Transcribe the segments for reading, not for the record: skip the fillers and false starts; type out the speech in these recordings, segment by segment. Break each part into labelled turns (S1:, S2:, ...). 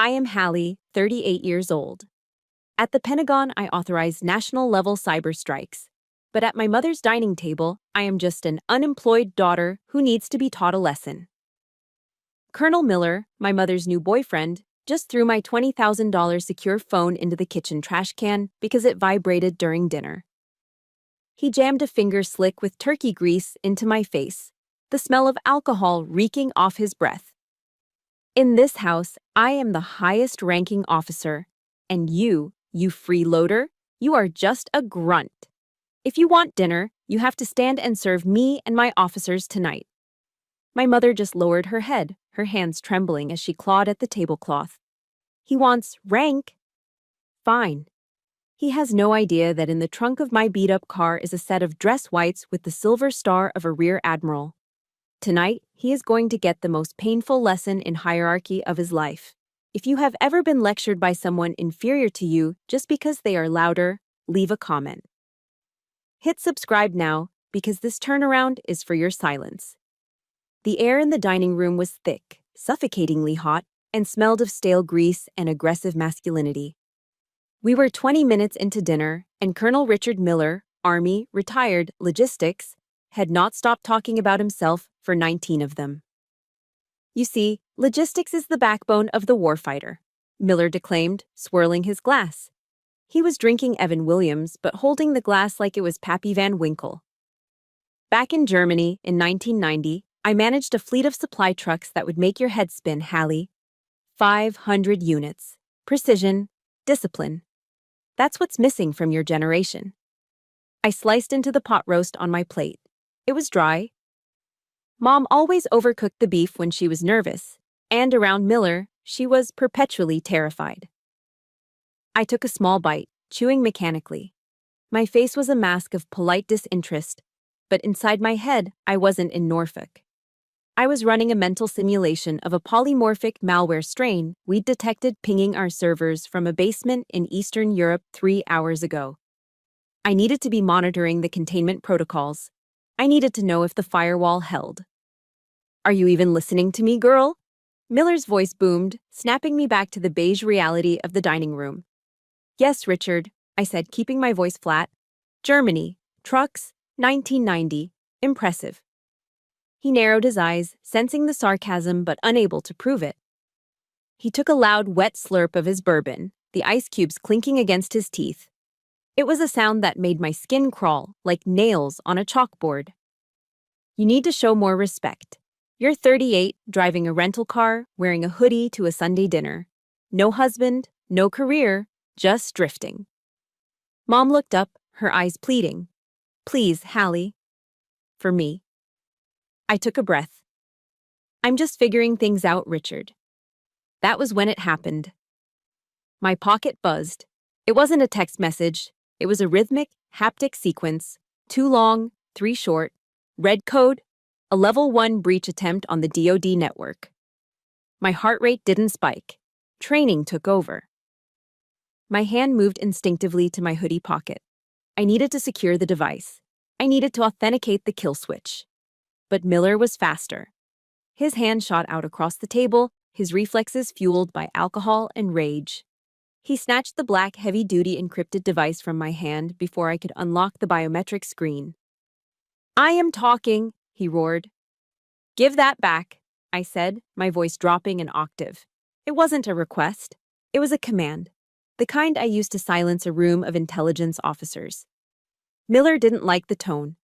S1: I am Hallie, 38 years old. At the Pentagon, I authorize national-level cyber strikes. But at my mother's dining table, I am just an unemployed daughter who needs to be taught a lesson. Colonel Miller, my mother's new boyfriend, just threw my $20,000 secure phone into the kitchen trash can because it vibrated during dinner. He jammed a finger slick with turkey grease into my face, the smell of alcohol reeking off his breath. In this house, I am the highest-ranking officer, and you freeloader, you are just a grunt. If you want dinner, you have to stand and serve me and my officers tonight. My mother just lowered her head, her hands trembling as she clawed at the tablecloth. He wants rank. Fine. He has no idea that in the trunk of my beat-up car is a set of dress whites with the silver star of a rear admiral. Tonight, he is going to get the most painful lesson in hierarchy of his life. If you have ever been lectured by someone inferior to you just because they are louder, leave a comment. Hit subscribe now, because this turnaround is for your silence. The air in the dining room was thick, suffocatingly hot, and smelled of stale grease and aggressive masculinity. We were 20 minutes into dinner, and Colonel Richard Miller, Army, retired, logistics, had not stopped talking about himself for 19 of them. You see, logistics is the backbone of the warfighter, Miller declaimed, swirling his glass. He was drinking Evan Williams, but holding the glass like it was Pappy Van Winkle. Back in Germany, in 1990, I managed a fleet of supply trucks that would make your head spin, Hallie. 500 units. Precision. Discipline. That's what's missing from your generation. I sliced into the pot roast on my plate. It was dry. Mom always overcooked the beef when she was nervous, and around Miller, she was perpetually terrified. I took a small bite, chewing mechanically. My face was a mask of polite disinterest, but inside my head, I wasn't in Norfolk. I was running a mental simulation of a polymorphic malware strain we'd detected pinging our servers from a basement in Eastern Europe 3 hours ago. I needed to be monitoring the containment protocols. I needed to know if the firewall held. Are you even listening to me, girl? Miller's voice boomed, snapping me back to the beige reality of the dining room. Yes, Richard, I said, keeping my voice flat. Germany, trucks, 1990, impressive. He narrowed his eyes, sensing the sarcasm but unable to prove it. He took a loud, wet slurp of his bourbon, the ice cubes clinking against his teeth. It was a sound that made my skin crawl, like nails on a chalkboard. You need to show more respect. You're 38, driving a rental car, wearing a hoodie to a Sunday dinner. No husband, no career, just drifting. Mom looked up, her eyes pleading. Please, Hallie. For me. I took a breath. I'm just figuring things out, Richard. That was when it happened. My pocket buzzed. It wasn't a text message. It was a rhythmic, haptic sequence. 2 long, 3 short. Red code, a level 1 breach attempt on the DoD network. My heart rate didn't spike. Training took over. My hand moved instinctively to my hoodie pocket. I needed to secure the device. I needed to authenticate the kill switch. But Miller was faster. His hand shot out across the table, his reflexes fueled by alcohol and rage. He snatched the black, heavy-duty encrypted device from my hand before I could unlock the biometric screen. I am talking, he roared. Give that back, I said, my voice dropping an octave. It wasn't a request. It was a command, the kind I used to silence a room of intelligence officers. Miller didn't like the tone.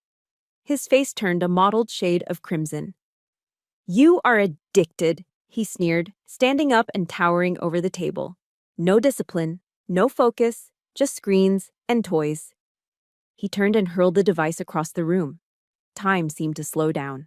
S1: His face turned a mottled shade of crimson. You are addicted, he sneered, standing up and towering over the table. No discipline, no focus, just screens and toys. He turned and hurled the device across the room. Time seemed to slow down.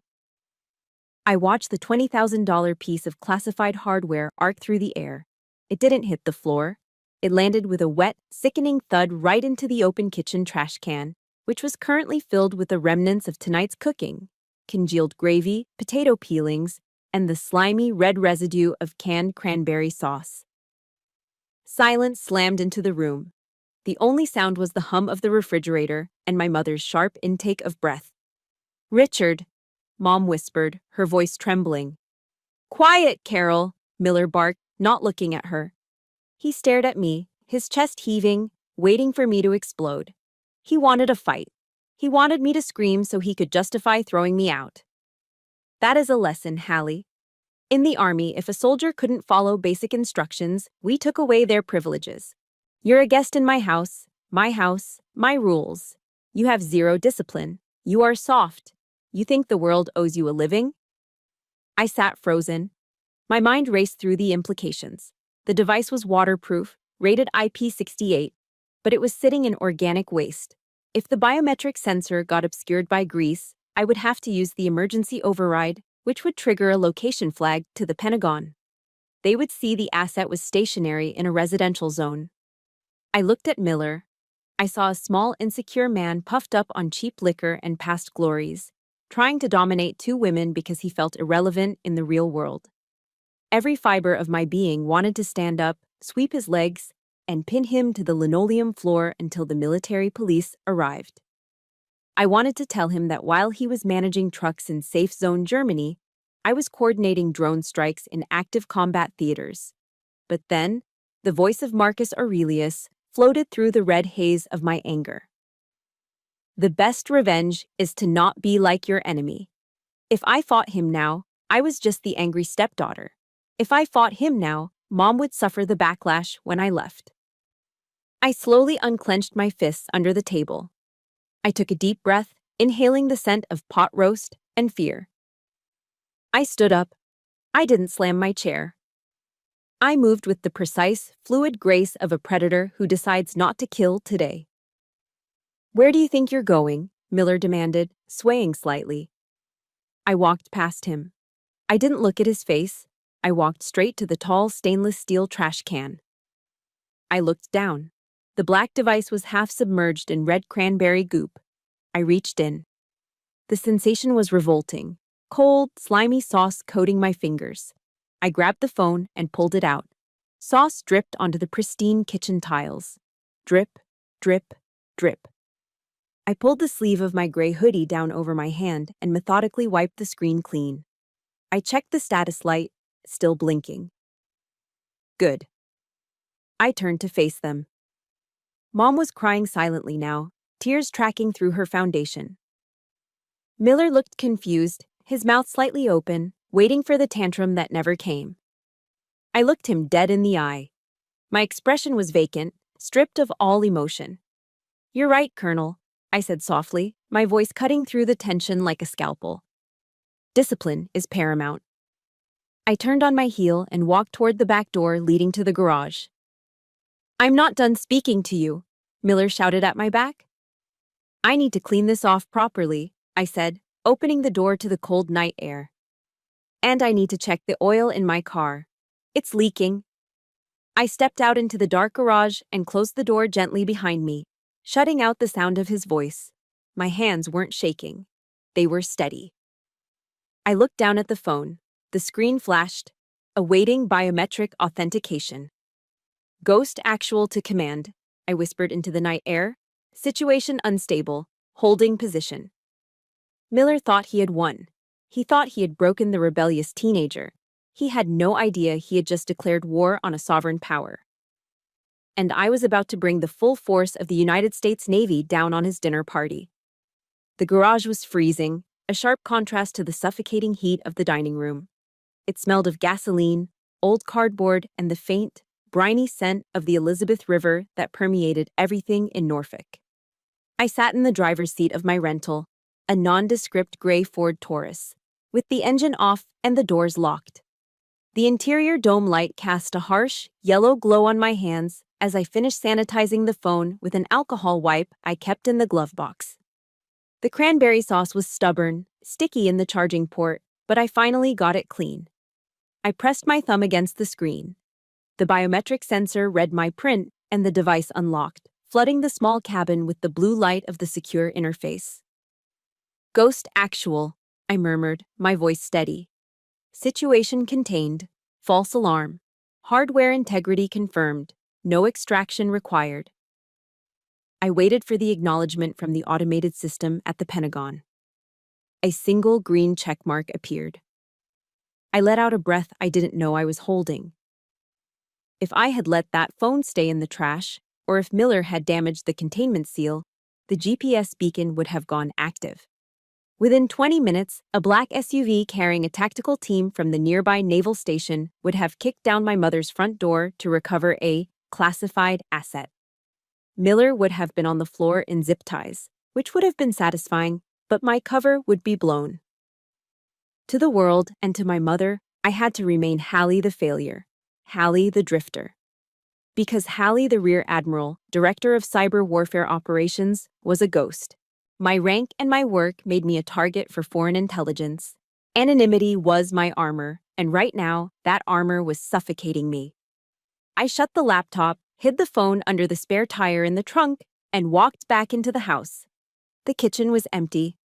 S1: I watched the $20,000 piece of classified hardware arc through the air. It didn't hit the floor. It landed with a wet, sickening thud right into the open kitchen trash can, which was currently filled with the remnants of tonight's cooking, congealed gravy, potato peelings, and the slimy red residue of canned cranberry sauce. Silence slammed into the room. The only sound was the hum of the refrigerator and my mother's sharp intake of breath. Richard, Mom whispered, her voice trembling. Quiet, Carol, Miller barked, not looking at her. He stared at me, his chest heaving, waiting for me to explode. He wanted a fight. He wanted me to scream so he could justify throwing me out. That is a lesson, Hallie. In the army, if a soldier couldn't follow basic instructions, we took away their privileges. You're a guest in my house, my rules. You have zero discipline. You are soft. You think the world owes you a living? I sat frozen. My mind raced through the implications. The device was waterproof, rated IP68, but it was sitting in organic waste. If the biometric sensor got obscured by grease, I would have to use the emergency override, which would trigger a location flag to the Pentagon. They would see the asset was stationary in a residential zone. I looked at Miller. I saw a small, insecure man puffed up on cheap liquor and past glories, trying to dominate two women because he felt irrelevant in the real world. Every fiber of my being wanted to stand up, sweep his legs, and pin him to the linoleum floor until the military police arrived. I wanted to tell him that while he was managing trucks in safe zone Germany, I was coordinating drone strikes in active combat theaters. But then, the voice of Marcus Aurelius floated through the red haze of my anger. The best revenge is to not be like your enemy. If I fought him now, I was just the angry stepdaughter. If I fought him now, Mom would suffer the backlash when I left. I slowly unclenched my fists under the table. I took a deep breath, inhaling the scent of pot roast and fear. I stood up. I didn't slam my chair. I moved with the precise, fluid grace of a predator who decides not to kill today. "Where do you think you're going?" Miller demanded, swaying slightly. I walked past him. I didn't look at his face. I walked straight to the tall stainless steel trash can. I looked down. The black device was half submerged in red cranberry goop. I reached in. The sensation was revolting. Cold, slimy sauce coating my fingers. I grabbed the phone and pulled it out. Sauce dripped onto the pristine kitchen tiles. Drip, drip, drip. I pulled the sleeve of my gray hoodie down over my hand and methodically wiped the screen clean. I checked the status light, still blinking. Good. I turned to face them. Mom was crying silently now, tears tracking through her foundation. Miller looked confused, his mouth slightly open, waiting for the tantrum that never came. I looked him dead in the eye. My expression was vacant, stripped of all emotion. "You're right, Colonel," I said softly, my voice cutting through the tension like a scalpel. "Discipline is paramount." I turned on my heel and walked toward the back door leading to the garage. "I'm not done speaking to you," Miller shouted at my back. "I need to clean this off properly," I said, opening the door to the cold night air. "And I need to check the oil in my car. It's leaking." I stepped out into the dark garage and closed the door gently behind me, shutting out the sound of his voice. My hands weren't shaking. They were steady. I looked down at the phone. The screen flashed, awaiting biometric authentication. "Ghost actual to command," I whispered into the night air. "Situation unstable. Holding position." Miller thought he had won. He thought he had broken the rebellious teenager. He had no idea he had just declared war on a sovereign power. And I was about to bring the full force of the United States Navy down on his dinner party. The garage was freezing, a sharp contrast to the suffocating heat of the dining room. It smelled of gasoline, old cardboard, and the faint, briny scent of the Elizabeth River that permeated everything in Norfolk. I sat in the driver's seat of my rental, a nondescript gray Ford Taurus, with the engine off and the doors locked. The interior dome light cast a harsh, yellow glow on my hands as I finished sanitizing the phone with an alcohol wipe I kept in the glove box. The cranberry sauce was stubborn, sticky in the charging port, but I finally got it clean. I pressed my thumb against the screen. The biometric sensor read my print and the device unlocked, flooding the small cabin with the blue light of the secure interface. "Ghost actual," I murmured, my voice steady. "Situation contained. False alarm. Hardware integrity confirmed. No extraction required." I waited for the acknowledgement from the automated system at the Pentagon. A single green checkmark appeared. I let out a breath I didn't know I was holding. If I had let that phone stay in the trash, or if Miller had damaged the containment seal, the GPS beacon would have gone active. Within 20 minutes, a black SUV carrying a tactical team from the nearby naval station would have kicked down my mother's front door to recover a classified asset. Miller would have been on the floor in zip ties, which would have been satisfying, but my cover would be blown. To the world and to my mother, I had to remain Hallie the failure, Hallie the drifter. Because Hallie the Rear Admiral, Director of Cyber Warfare Operations, was a ghost. My rank and my work made me a target for foreign intelligence. Anonymity was my armor, and right now, that armor was suffocating me. I shut the laptop, hid the phone under the spare tire in the trunk, and walked back into the house. The kitchen was empty.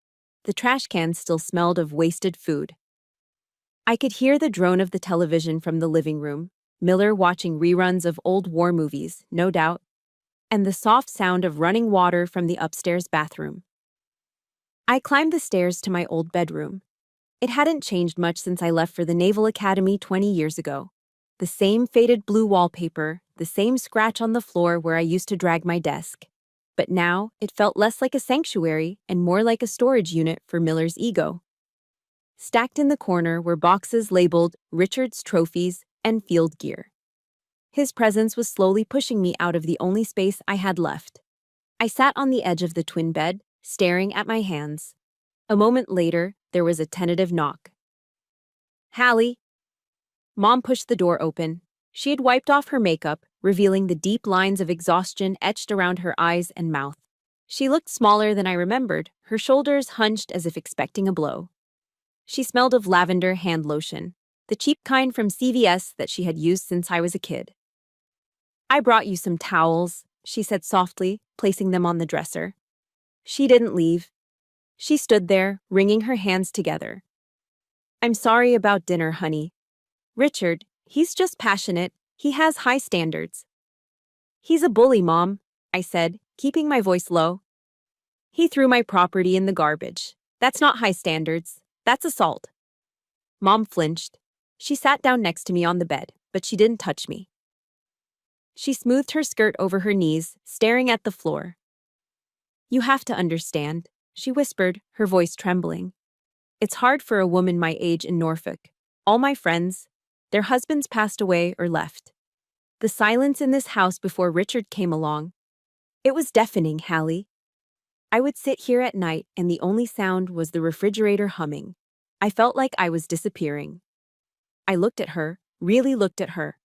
S1: The trash cans still smelled of wasted food. I could hear the drone of the television from the living room, Miller watching reruns of old war movies, no doubt, and the soft sound of running water from the upstairs bathroom. I climbed the stairs to my old bedroom. It hadn't changed much since I left for the Naval Academy 20 years ago. The same faded blue wallpaper, the same scratch on the floor where I used to drag my desk. But now, it felt less like a sanctuary and more like a storage unit for Miller's ego. Stacked in the corner were boxes labeled Richard's Trophies and Field Gear. His presence was slowly pushing me out of the only space I had left. I sat on the edge of the twin bed, staring at my hands. A moment later, there was a tentative knock. "Hallie." Mom pushed the door open. She had wiped off her makeup, revealing the deep lines of exhaustion etched around her eyes and mouth. She looked smaller than I remembered, her shoulders hunched as if expecting a blow. She smelled of lavender hand lotion, the cheap kind from CVS that she had used since I was a kid. "I brought you some towels," she said softly, placing them on the dresser. She didn't leave. She stood there, wringing her hands together. "I'm sorry about dinner, honey. Richard, he's just passionate. He has high standards." "He's a bully, Mom," I said, keeping my voice low. "He threw my property in the garbage. That's not high standards. That's assault." Mom flinched. She sat down next to me on the bed, but she didn't touch me. She smoothed her skirt over her knees, staring at the floor. "You have to understand," she whispered, her voice trembling. "It's hard for a woman my age in Norfolk. All my friends, their husbands passed away or left. The silence in this house before Richard came along. It was deafening, Hallie. I would sit here at night and the only sound was the refrigerator humming. I felt like I was disappearing." I looked at her, really looked at her.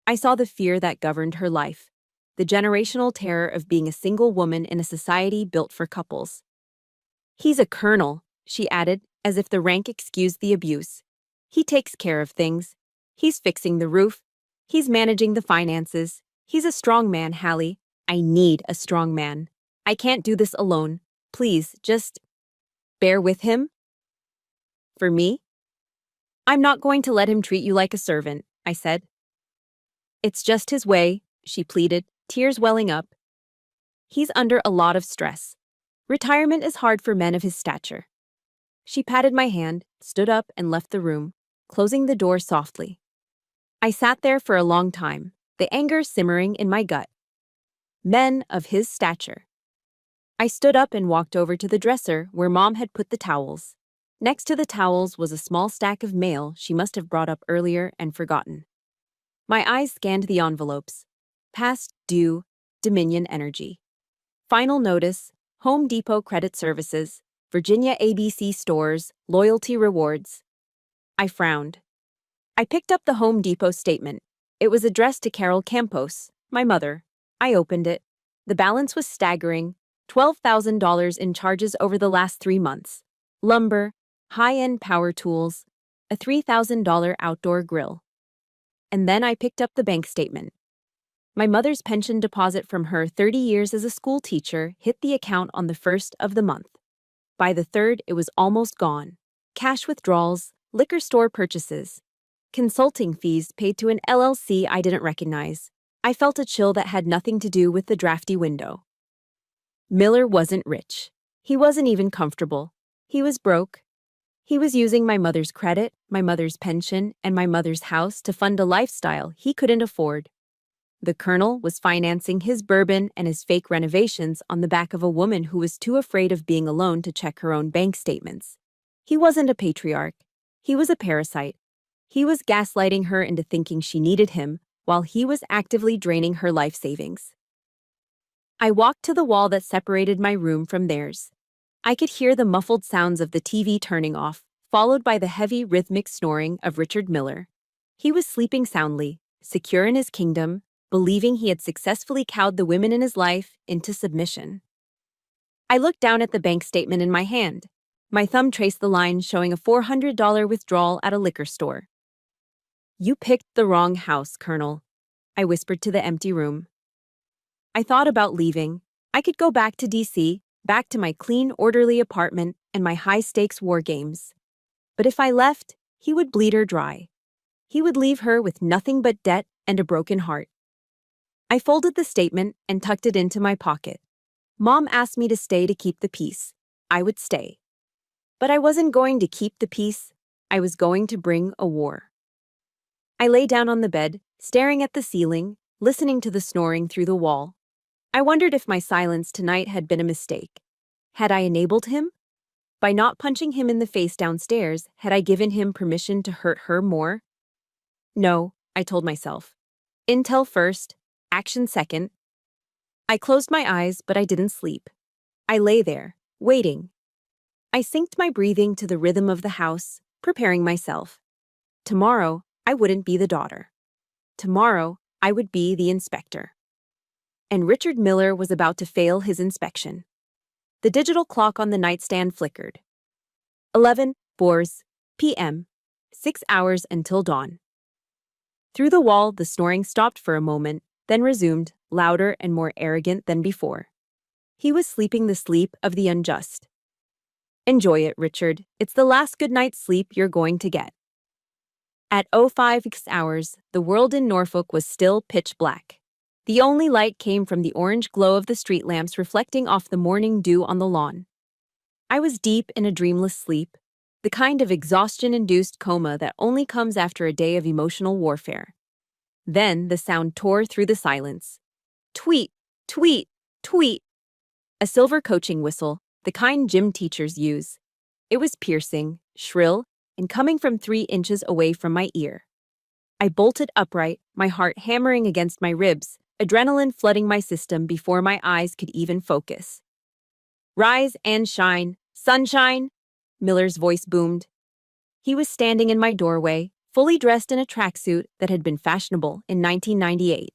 S1: I saw the fear that governed her life, the generational terror of being a single woman in a society built for couples. "He's a colonel," she added, as if the rank excused the abuse. "He takes care of things. He's fixing the roof. He's managing the finances. He's a strong man, Hallie. I need a strong man. I can't do this alone. Please, just bear with him." "For me? I'm not going to let him treat you like a servant," I said. "It's just his way," she pleaded, tears welling up. "He's under a lot of stress. Retirement is hard for men of his stature." She patted my hand, stood up, and left the room, closing the door softly. I sat there for a long time, the anger simmering in my gut. Men of his stature. I stood up and walked over to the dresser where Mom had put the towels. Next to the towels was a small stack of mail she must have brought up earlier and forgotten. My eyes scanned the envelopes. Past due, Dominion Energy. Final notice, Home Depot Credit Services, Virginia ABC Stores, Loyalty Rewards. I frowned. I picked up the Home Depot statement. It was addressed to Carol Campos, my mother. I opened it. The balance was staggering, $12,000 in charges over the last 3 months. Lumber, high-end power tools, a $3,000 outdoor grill. And then I picked up the bank statement. My mother's pension deposit from her 30 years as a school teacher hit the account on the 1st of the month. By the 3rd, it was almost gone. Cash withdrawals, liquor store purchases, consulting fees paid to an LLC I didn't recognize. I felt a chill that had nothing to do with the drafty window. Miller wasn't rich. He wasn't even comfortable. He was broke. He was using my mother's credit, my mother's pension, and my mother's house to fund a lifestyle he couldn't afford. The colonel was financing his bourbon and his fake renovations on the back of a woman who was too afraid of being alone to check her own bank statements. He wasn't a patriarch. He was a parasite. He was gaslighting her into thinking she needed him while he was actively draining her life savings. I walked to the wall that separated my room from theirs. I could hear the muffled sounds of the TV turning off, followed by the heavy rhythmic snoring of Richard Miller. He was sleeping soundly, secure in his kingdom, believing he had successfully cowed the women in his life into submission. I looked down at the bank statement in my hand. My thumb traced the line showing a $400 withdrawal at a liquor store. "You picked the wrong house, Colonel," I whispered to the empty room. I thought about leaving. I could go back to DC, back to my clean, orderly apartment and my high-stakes war games. But if I left, he would bleed her dry. He would leave her with nothing but debt and a broken heart. I folded the statement and tucked it into my pocket. Mom asked me to stay to keep the peace. I would stay. But I wasn't going to keep the peace. I was going to bring a war. I lay down on the bed, staring at the ceiling, listening to the snoring through the wall. I wondered if my silence tonight had been a mistake. Had I enabled him? By not punching him in the face downstairs, had I given him permission to hurt her more? No, I told myself. Intel first, action second. I closed my eyes, but I didn't sleep. I lay there, waiting. I synced my breathing to the rhythm of the house, preparing myself. Tomorrow, I wouldn't be the daughter. Tomorrow, I would be the inspector. And Richard Miller was about to fail his inspection. The digital clock on the nightstand flickered. 11:04 p.m. 6 hours until dawn. Through the wall, the snoring stopped for a moment, then resumed, louder and more arrogant than before. He was sleeping the sleep of the unjust. Enjoy it, Richard. It's the last good night's sleep you're going to get. At 05 hours, the world in Norfolk was still pitch black. The only light came from the orange glow of the street lamps reflecting off the morning dew on the lawn. I was deep in a dreamless sleep, the kind of exhaustion-induced coma that only comes after a day of emotional warfare. Then the sound tore through the silence. Tweet, tweet, tweet. A silver coaching whistle, the kind gym teachers use. It was piercing, shrill, and coming from 3 inches away from my ear. I bolted upright, my heart hammering against my ribs, adrenaline flooding my system before my eyes could even focus. "Rise and shine, sunshine," Miller's voice boomed. He was standing in my doorway, fully dressed in a tracksuit that had been fashionable in 1998,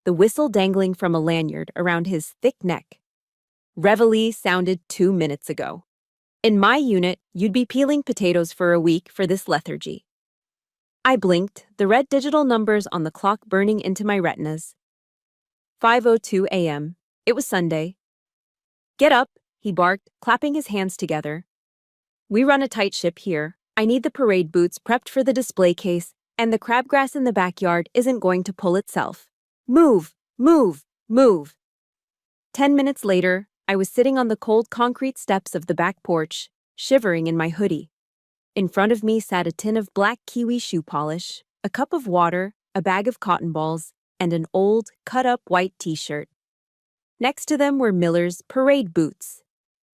S1: the whistle dangling from a lanyard around his thick neck. Reveille sounded 2 minutes ago. In my unit, you'd be peeling potatoes for a week for this lethargy. I blinked, the red digital numbers on the clock burning into my retinas. 5:02 a.m. It was Sunday. "Get up," he barked, clapping his hands together. "We run a tight ship here. I need the parade boots prepped for the display case, and the crabgrass in the backyard isn't going to pull itself. Move, move, move." 10 minutes later, I was sitting on the cold concrete steps of the back porch, shivering in my hoodie. In front of me sat a tin of black kiwi shoe polish, a cup of water, a bag of cotton balls, and an old, cut-up white t-shirt. Next to them were Miller's parade boots,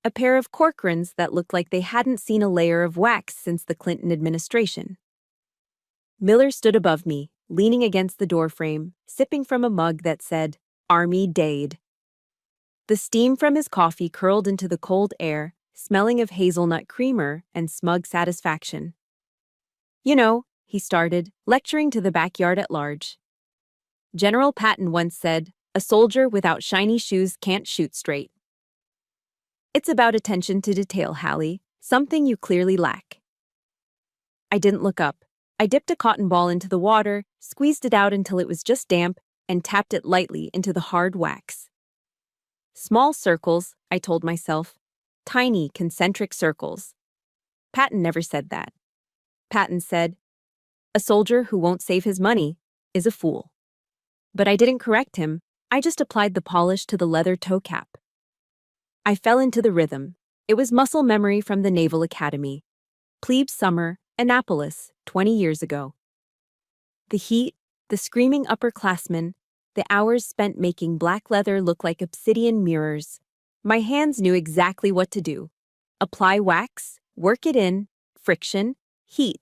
S1: a pair of Corcorans that looked like they hadn't seen a layer of wax since the Clinton administration. Miller stood above me, leaning against the doorframe, sipping from a mug that said, "Army Dade." The steam from his coffee curled into the cold air, smelling of hazelnut creamer and smug satisfaction. "You know," he started, lecturing to the backyard at large. "General Patton once said, 'A soldier without shiny shoes can't shoot straight.' It's about attention to detail, Hallie, something you clearly lack." I didn't look up. I dipped a cotton ball into the water, squeezed it out until it was just damp, and tapped it lightly into the hard wax. Small circles, I told myself. Tiny, concentric circles. Patton never said that. Patton said, "A soldier who won't save his money is a fool." But I didn't correct him. I just applied the polish to the leather toe cap. I fell into the rhythm. It was muscle memory from the Naval Academy. Plebe summer, Annapolis, 20 years ago. The heat, the screaming upperclassmen, the hours spent making black leather look like obsidian mirrors. My hands knew exactly what to do. Apply wax, work it in, friction, heat.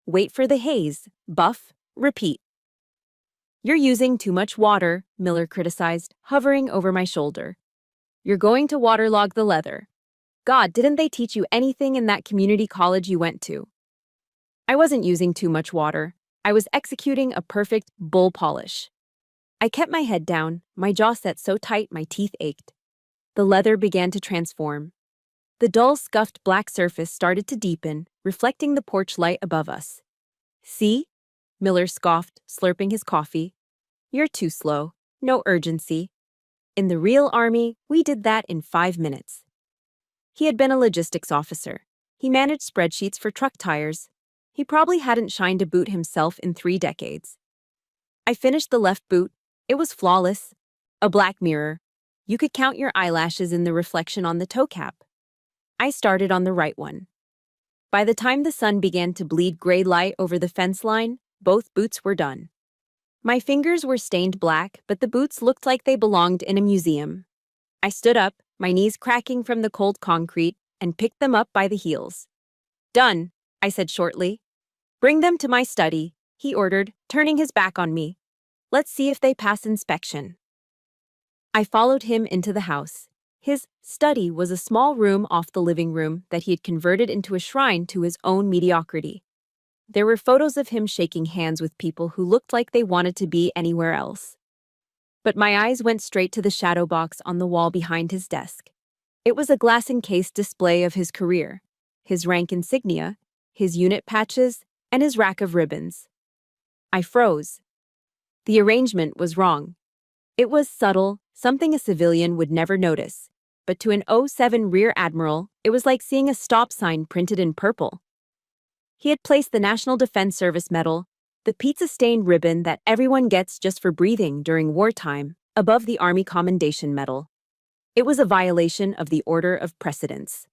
S1: Wait for the haze, buff, repeat. "You're using too much water," Miller criticized, hovering over my shoulder. "You're going to waterlog the leather. God, didn't they teach you anything in that community college you went to?" I wasn't using too much water. I was executing a perfect bull polish. I kept my head down, my jaw set so tight my teeth ached. The leather began to transform. The dull, scuffed black surface started to deepen, reflecting the porch light above us. "See?" Miller scoffed, slurping his coffee. "You're too slow. No urgency. In the real army, we did that in 5 minutes." He had been a logistics officer. He managed spreadsheets for truck tires. He probably hadn't shined a boot himself in 3 decades. I finished the left boot. It was flawless. A black mirror. You could count your eyelashes in the reflection on the toe cap. I started on the right one. By the time the sun began to bleed gray light over the fence line, both boots were done. My fingers were stained black, but the boots looked like they belonged in a museum. I stood up, my knees cracking from the cold concrete, and picked them up by the heels. "Done," I said shortly. "Bring them to my study," he ordered, turning his back on me. "Let's see if they pass inspection." I followed him into the house. His study was a small room off the living room that he had converted into a shrine to his own mediocrity. There were photos of him shaking hands with people who looked like they wanted to be anywhere else. But my eyes went straight to the shadow box on the wall behind his desk. It was a glass-encased display of his career, his rank insignia, his unit patches, and his rack of ribbons. I froze. The arrangement was wrong. It was subtle, something a civilian would never notice. But to an '07 Rear Admiral, it was like seeing a stop sign printed in purple. He had placed the National Defense Service Medal, the pizza-stained ribbon that everyone gets just for breathing during wartime, above the Army Commendation Medal. It was a violation of the order of precedence.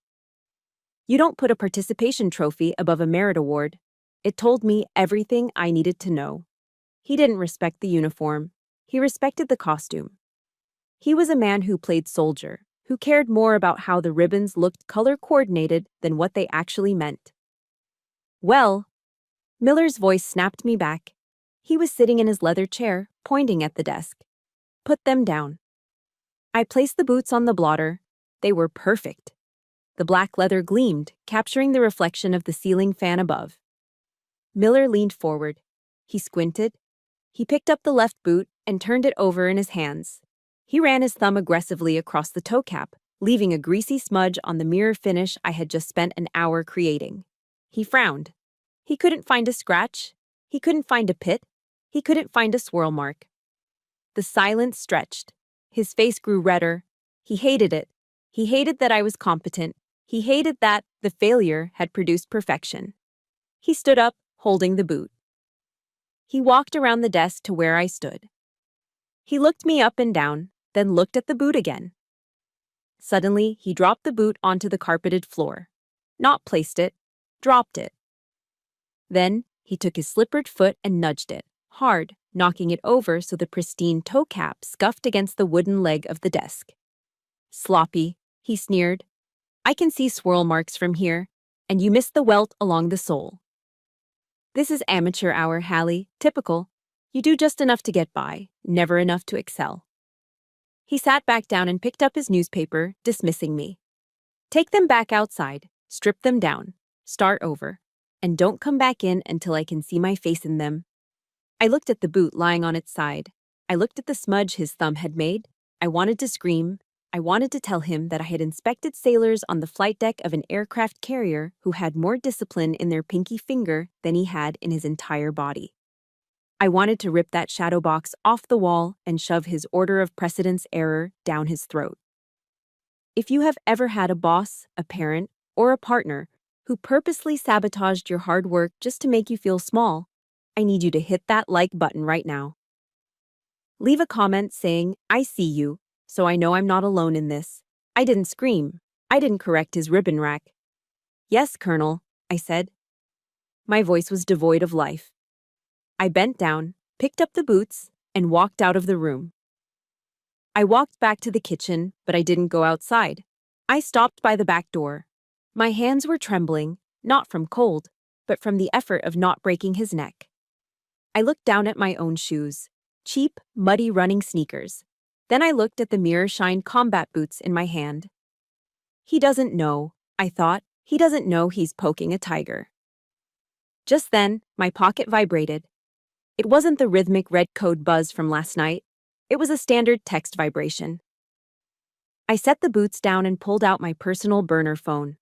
S1: You don't put a participation trophy above a merit award. It told me everything I needed to know. He didn't respect the uniform. He respected the costume. He was a man who played soldier, who cared more about how the ribbons looked color-coordinated than what they actually meant. "Well," Miller's voice snapped me back. He was sitting in his leather chair, pointing at the desk. "Put them down." I placed the boots on the blotter. They were perfect. The black leather gleamed, capturing the reflection of the ceiling fan above. Miller leaned forward. He squinted. He picked up the left boot and turned it over in his hands. He ran his thumb aggressively across the toe cap, leaving a greasy smudge on the mirror finish I had just spent an hour creating. He frowned. He couldn't find a scratch. He couldn't find a pit. He couldn't find a swirl mark. The silence stretched. His face grew redder. He hated it. He hated that I was competent. He hated that the failure had produced perfection. He stood up, holding the boot. He walked around the desk to where I stood. He looked me up and down, then looked at the boot again. Suddenly, he dropped the boot onto the carpeted floor. Not placed it, dropped it. Then, he took his slippered foot and nudged it, hard, knocking it over so the pristine toe cap scuffed against the wooden leg of the desk. "Sloppy," he sneered. "I can see swirl marks from here, and you missed the welt along the sole. This is amateur hour, Hallie, typical. You do just enough to get by, never enough to excel." He sat back down and picked up his newspaper, dismissing me. "Take them back outside, strip them down, start over, and don't come back in until I can see my face in them." I looked at the boot lying on its side. I looked at the smudge his thumb had made. I wanted to scream. I wanted to tell him that I had inspected sailors on the flight deck of an aircraft carrier who had more discipline in their pinky finger than he had in his entire body. I wanted to rip that shadow box off the wall and shove his order of precedence error down his throat. If you have ever had a boss, a parent, or a partner who purposely sabotaged your hard work just to make you feel small, I need you to hit that like button right now. Leave a comment saying, "I see you," so I know I'm not alone in this. I didn't scream. I didn't correct his ribbon rack. "Yes, Colonel," I said. My voice was devoid of life. I bent down, picked up the boots, and walked out of the room. I walked back to the kitchen, but I didn't go outside. I stopped by the back door. My hands were trembling, not from cold, but from the effort of not breaking his neck. I looked down at my own shoes, cheap, muddy running sneakers. Then I looked at the mirror-shined combat boots in my hand. He doesn't know, I thought. He doesn't know he's poking a tiger. Just then, my pocket vibrated. It wasn't the rhythmic red code buzz from last night. It was a standard text vibration. I set the boots down and pulled out my personal burner phone.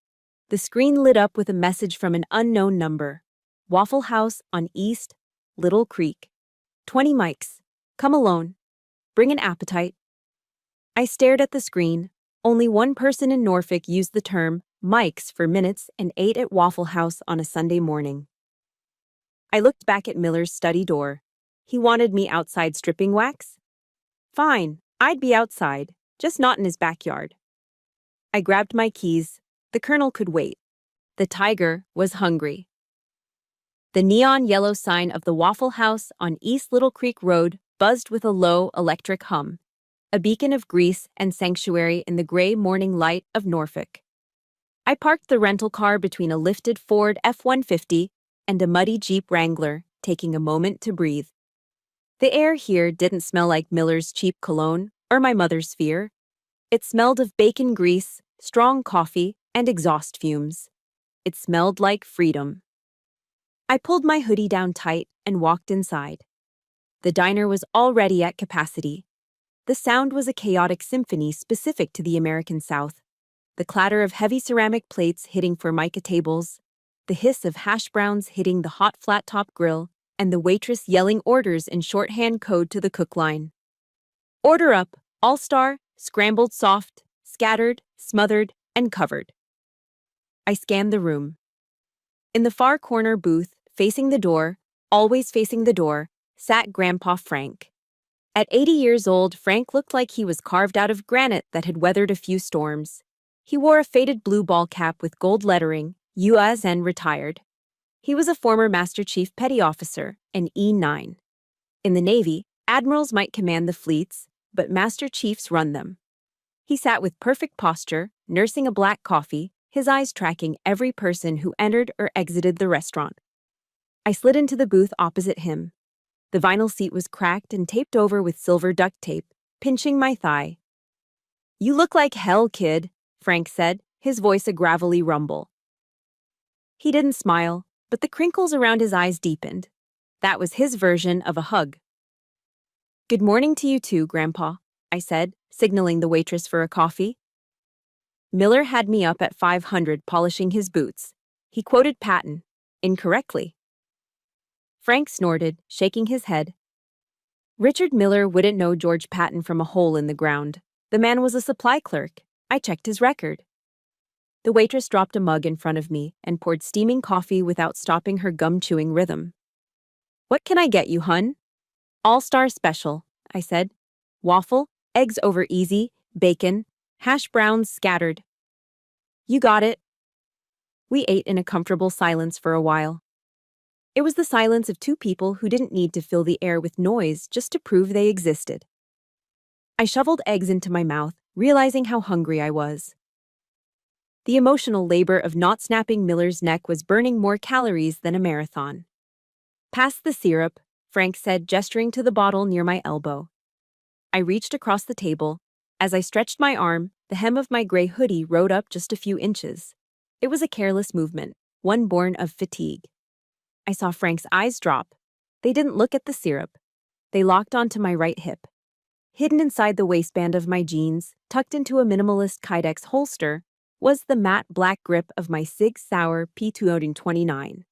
S1: The screen lit up with a message from an unknown number. Waffle House on East Little Creek. 20 mics. Come alone. Bring an appetite. I stared at the screen. Only one person in Norfolk used the term mics for minutes and ate at Waffle House on a Sunday morning. I looked back at Miller's study door. He wanted me outside stripping wax? Fine, I'd be outside, just not in his backyard. I grabbed my keys. The colonel could wait. The tiger was hungry. The neon yellow sign of the Waffle House on East Little Creek Road buzzed with a low electric hum, a beacon of grease and sanctuary in the gray morning light of Norfolk. I parked the rental car between a lifted Ford F-150 and a muddy Jeep Wrangler, taking a moment to breathe. The air here didn't smell like Miller's cheap cologne or my mother's fear. It smelled of bacon grease, strong coffee, and exhaust fumes. It smelled like freedom. I pulled my hoodie down tight and walked inside. The diner was already at capacity. The sound was a chaotic symphony specific to the American South. The clatter of heavy ceramic plates hitting formica tables, the hiss of hash browns hitting the hot flat-top grill, and the waitress yelling orders in shorthand code to the cook line. Order up, all-star, scrambled soft, scattered, smothered, and covered. I scanned the room. In the far corner booth, facing the door, always facing the door, sat Grandpa Frank. At 80 years old, Frank looked like he was carved out of granite that had weathered a few storms. He wore a faded blue ball cap with gold lettering, USN retired. He was a former Master Chief Petty Officer, an E9. In the Navy, admirals might command the fleets, but Master Chiefs run them. He sat with perfect posture, nursing a black coffee, his eyes tracking every person who entered or exited the restaurant. I slid into the booth opposite him. The vinyl seat was cracked and taped over with silver duct tape, pinching my thigh. "You look like hell, kid," Frank said, his voice a gravelly rumble. He didn't smile, but the crinkles around his eyes deepened. That was his version of a hug. "Good morning to you too, Grandpa," I said, signaling the waitress for a coffee. Miller had me up at 500 polishing his boots. He quoted Patton, incorrectly. Frank snorted, shaking his head. Richard Miller wouldn't know George Patton from a hole in the ground. The man was a supply clerk. I checked his record. The waitress dropped a mug in front of me and poured steaming coffee without stopping her gum-chewing rhythm. "What can I get you, hun?" "All-star special," I said. "Waffle, eggs over easy, bacon, hash browns scattered." "You got it." We ate in a comfortable silence for a while. It was the silence of two people who didn't need to fill the air with noise just to prove they existed. I shoveled eggs into my mouth, realizing how hungry I was. The emotional labor of not snapping Miller's neck was burning more calories than a marathon. "Pass the syrup," Frank said, gesturing to the bottle near my elbow. I reached across the table. As I stretched my arm, the hem of my gray hoodie rode up just a few inches. It was a careless movement, one born of fatigue. I saw Frank's eyes drop. They didn't look at the syrup. They locked onto my right hip. Hidden inside the waistband of my jeans, tucked into a minimalist Kydex holster, was the matte black grip of my Sig Sauer P229.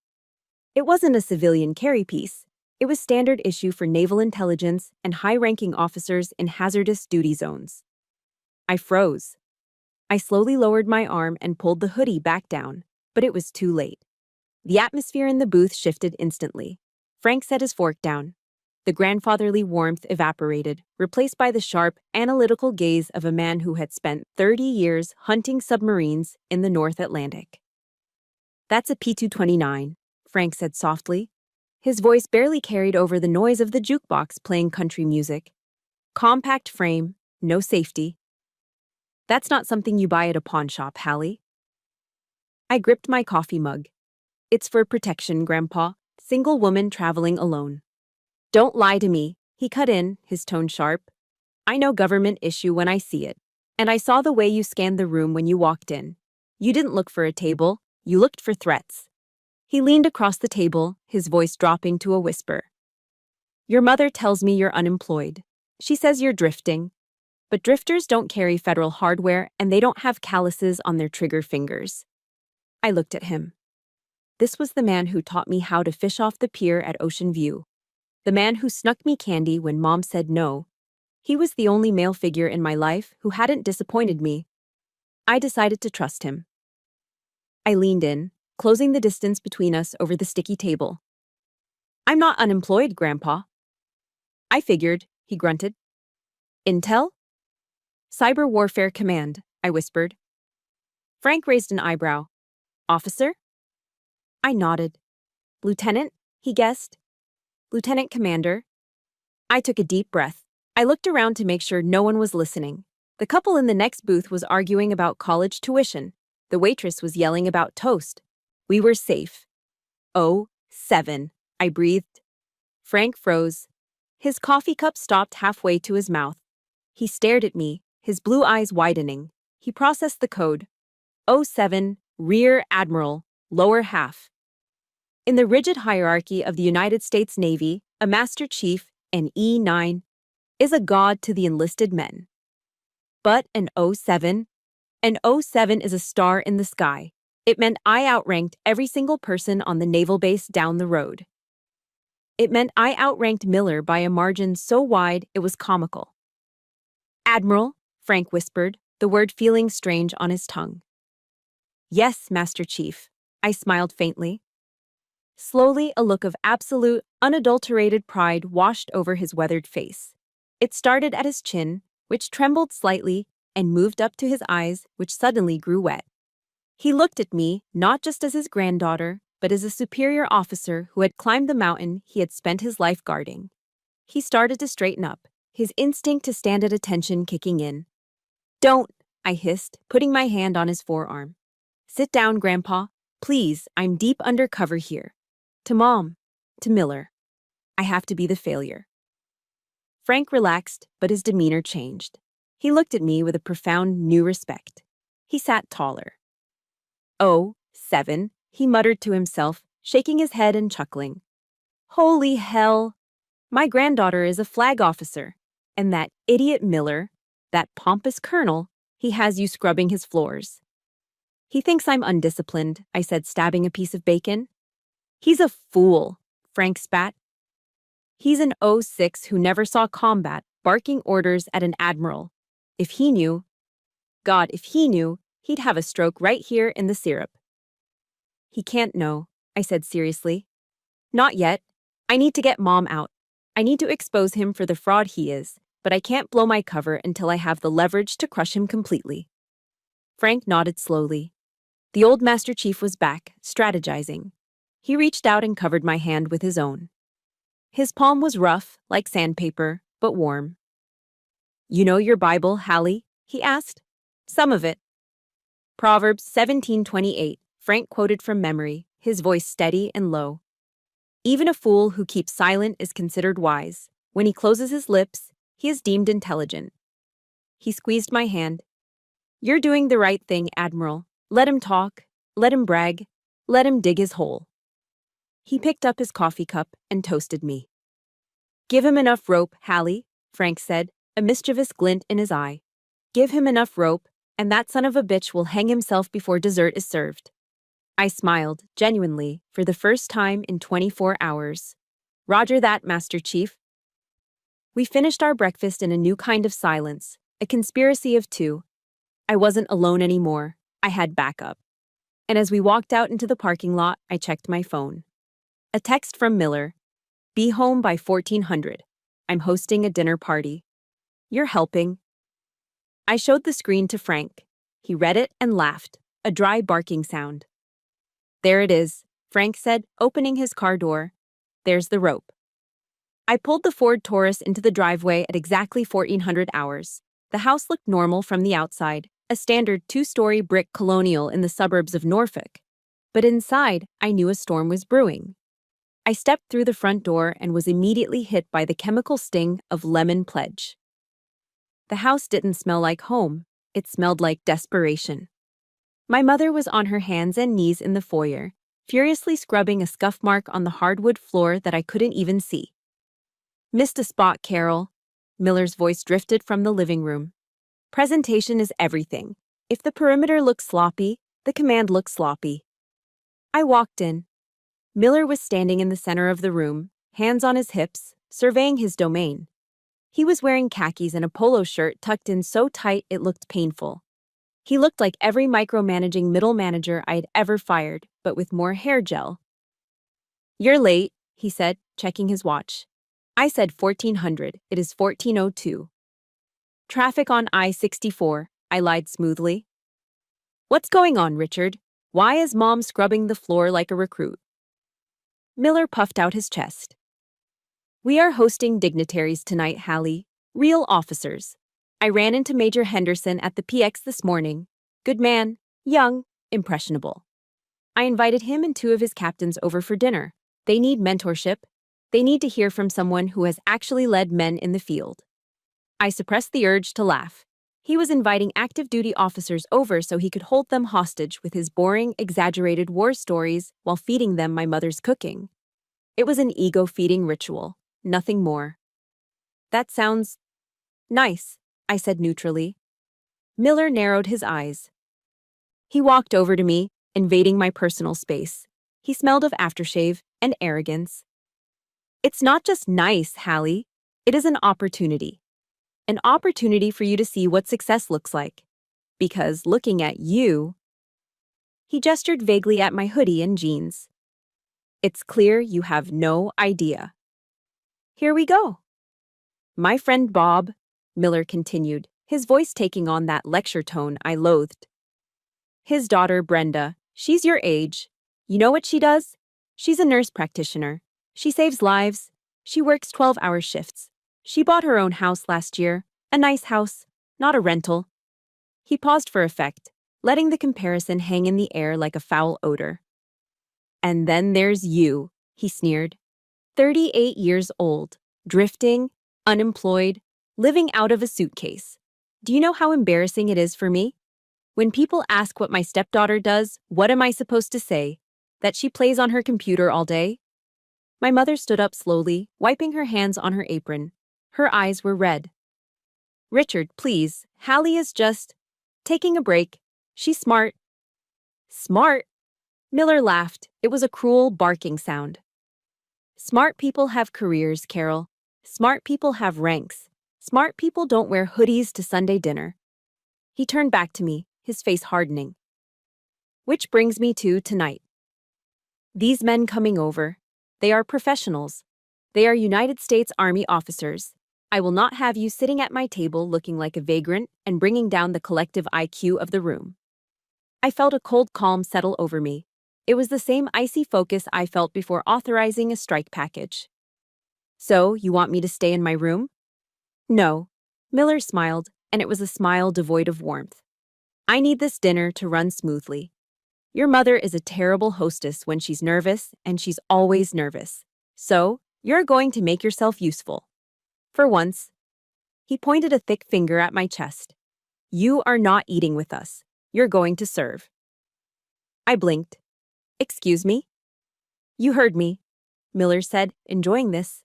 S1: It wasn't a civilian carry piece. It was standard issue for naval intelligence and high-ranking officers in hazardous duty zones. I froze. I slowly lowered my arm and pulled the hoodie back down, but it was too late. The atmosphere in the booth shifted instantly. Frank set his fork down. The grandfatherly warmth evaporated, replaced by the sharp, analytical gaze of a man who had spent 30 years hunting submarines in the North Atlantic. "That's a P229, Frank said softly. His voice barely carried over the noise of the jukebox playing country music. Compact frame, no safety. That's not something you buy at a pawn shop, Hallie. I gripped my coffee mug. It's for protection, Grandpa. Single woman traveling alone. Don't lie to me, he cut in, his tone sharp. I know government issue when I see it. And I saw the way you scanned the room when you walked in. You didn't look for a table, you looked for threats. He leaned across the table, his voice dropping to a whisper. Your mother tells me you're unemployed. She says you're drifting. But drifters don't carry federal hardware and they don't have calluses on their trigger fingers. I looked at him. This was the man who taught me how to fish off the pier at Ocean View. The man who snuck me candy when Mom said no. He was the only male figure in my life who hadn't disappointed me. I decided to trust him. I leaned in, closing the distance between us over the sticky table. I'm not unemployed, Grandpa. I figured, he grunted. Intel? Cyber Warfare Command, I whispered. Frank raised an eyebrow. Officer? I nodded. Lieutenant, he guessed. Lieutenant Commander. I took a deep breath. I looked around to make sure no one was listening. The couple in the next booth was arguing about college tuition. The waitress was yelling about toast. We were safe. Oh, 7, I breathed. Frank froze. His coffee cup stopped halfway to his mouth. He stared at me, his blue eyes widening. He processed the code. 07, Rear Admiral, lower half. In the rigid hierarchy of the United States Navy, a Master Chief, an E9, is a god to the enlisted men. But an 07 is a star in the sky. It meant I outranked every single person on the naval base down the road. It meant I outranked Miller by a margin so wide it was comical. Admiral, Frank whispered, the word feeling strange on his tongue. Yes, Master Chief, I smiled faintly. Slowly, a look of absolute, unadulterated pride washed over his weathered face. It started at his chin, which trembled slightly, and moved up to his eyes, which suddenly grew wet. He looked at me, not just as his granddaughter, but as a superior officer who had climbed the mountain he had spent his life guarding. He started to straighten up, his instinct to stand at attention kicking in. Don't, I hissed, putting my hand on his forearm. Sit down, Grandpa. Please, I'm deep undercover here. To Mom. To Miller. I have to be the failure. Frank relaxed, but his demeanor changed. He looked at me with a profound new respect. He sat taller. Oh, 7, he muttered to himself, shaking his head and chuckling. Holy hell! My granddaughter is a flag officer, and that idiot Miller, that pompous colonel, he has you scrubbing his floors. He thinks I'm undisciplined, I said, stabbing a piece of bacon. He's a fool, Frank spat. He's an 06 who never saw combat, barking orders at an admiral. If he knew, God, if he knew, he'd have a stroke right here in the syrup. He can't know, I said seriously. Not yet. I need to get Mom out. I need to expose him for the fraud he is, but I can't blow my cover until I have the leverage to crush him completely. Frank nodded slowly. The old Master Chief was back, strategizing. He reached out and covered my hand with his own. His palm was rough, like sandpaper, but warm. You know your Bible, Hallie? He asked. Some of it. Proverbs 17:28, Frank quoted from memory, his voice steady and low. Even a fool who keeps silent is considered wise. When he closes his lips, he is deemed intelligent. He squeezed my hand. You're doing the right thing, Admiral. Let him talk. Let him brag. Let him dig his hole. He picked up his coffee cup and toasted me. Give him enough rope, Hallie, Frank said, a mischievous glint in his eye. Give him enough rope, and that son of a bitch will hang himself before dessert is served. I smiled, genuinely, for the first time in 24 hours. Roger that, Master Chief. We finished our breakfast in a new kind of silence, a conspiracy of two. I wasn't alone anymore. I had backup. And as we walked out into the parking lot, I checked my phone. A text from Miller. Be home by 1400. I'm hosting a dinner party. You're helping. I showed the screen to Frank. He read it and laughed, a dry barking sound. There it is, Frank said, opening his car door. There's the rope. I pulled the Ford Taurus into the driveway at exactly 1400 hours. The house looked normal from the outside, a standard two-story brick colonial in the suburbs of Norfolk. But inside, I knew a storm was brewing. I stepped through the front door and was immediately hit by the chemical sting of lemon pledge. The house didn't smell like home, it smelled like desperation. My mother was on her hands and knees in the foyer, furiously scrubbing a scuff mark on the hardwood floor that I couldn't even see. "Missed a spot, Carol." Miller's voice drifted from the living room. "Presentation is everything. If the perimeter looks sloppy, the command looks sloppy." I walked in. Miller was standing in the center of the room, hands on his hips, surveying his domain. He was wearing khakis and a polo shirt tucked in so tight it looked painful. He looked like every micromanaging middle manager I'd ever fired, but with more hair gel. "You're late," he said, checking his watch. I said 1400, it is 1402. "Traffic on I-64, I lied smoothly. "What's going on, Richard? Why is Mom scrubbing the floor like a recruit?" Miller puffed out his chest. "We are hosting dignitaries tonight, Hallie. Real officers. I ran into Major Henderson at the PX this morning. Good man, young, impressionable. I invited him and two of his captains over for dinner. They need mentorship. They need to hear from someone who has actually led men in the field." I suppressed the urge to laugh. He was inviting active duty officers over so he could hold them hostage with his boring, exaggerated war stories while feeding them my mother's cooking. It was an ego-feeding ritual, nothing more. "That sounds nice," I said neutrally. Miller narrowed his eyes. He walked over to me, invading my personal space. He smelled of aftershave and arrogance. "It's not just nice, Hallie. It is an opportunity. An opportunity for you to see what success looks like. Because looking at you..." He gestured vaguely at my hoodie and jeans. "It's clear you have no idea." "Here we go." "My friend Bob," Miller continued, his voice taking on that lecture tone I loathed. "His daughter, Brenda, she's your age. You know what she does? She's a nurse practitioner. She saves lives. She works 12-hour shifts. She bought her own house last year, a nice house, not a rental." He paused for effect, letting the comparison hang in the air like a foul odor. "And then there's you," he sneered. 38 years old, drifting, unemployed, living out of a suitcase. Do you know how embarrassing it is for me? When people ask what my stepdaughter does, what am I supposed to say? That she plays on her computer all day? My mother stood up slowly, wiping her hands on her apron. Her eyes were red. "Richard, please, Hallie is just taking a break. She's smart." "Smart?" Miller laughed. It was a cruel, barking sound. "Smart people have careers, Carol. Smart people have ranks. Smart people don't wear hoodies to Sunday dinner." He turned back to me, his face hardening. "Which brings me to tonight. These men coming over, they are professionals. They are United States Army officers. I will not have you sitting at my table looking like a vagrant and bringing down the collective IQ of the room." I felt a cold calm settle over me. It was the same icy focus I felt before authorizing a strike package. "So, you want me to stay in my room?" "No." Miller smiled, and it was a smile devoid of warmth. "I need this dinner to run smoothly. Your mother is a terrible hostess when she's nervous, and she's always nervous. So, you're going to make yourself useful. For once." He pointed a thick finger at my chest. "You are not eating with us. You're going to serve." I blinked. "Excuse me?" "You heard me," Miller said, enjoying this.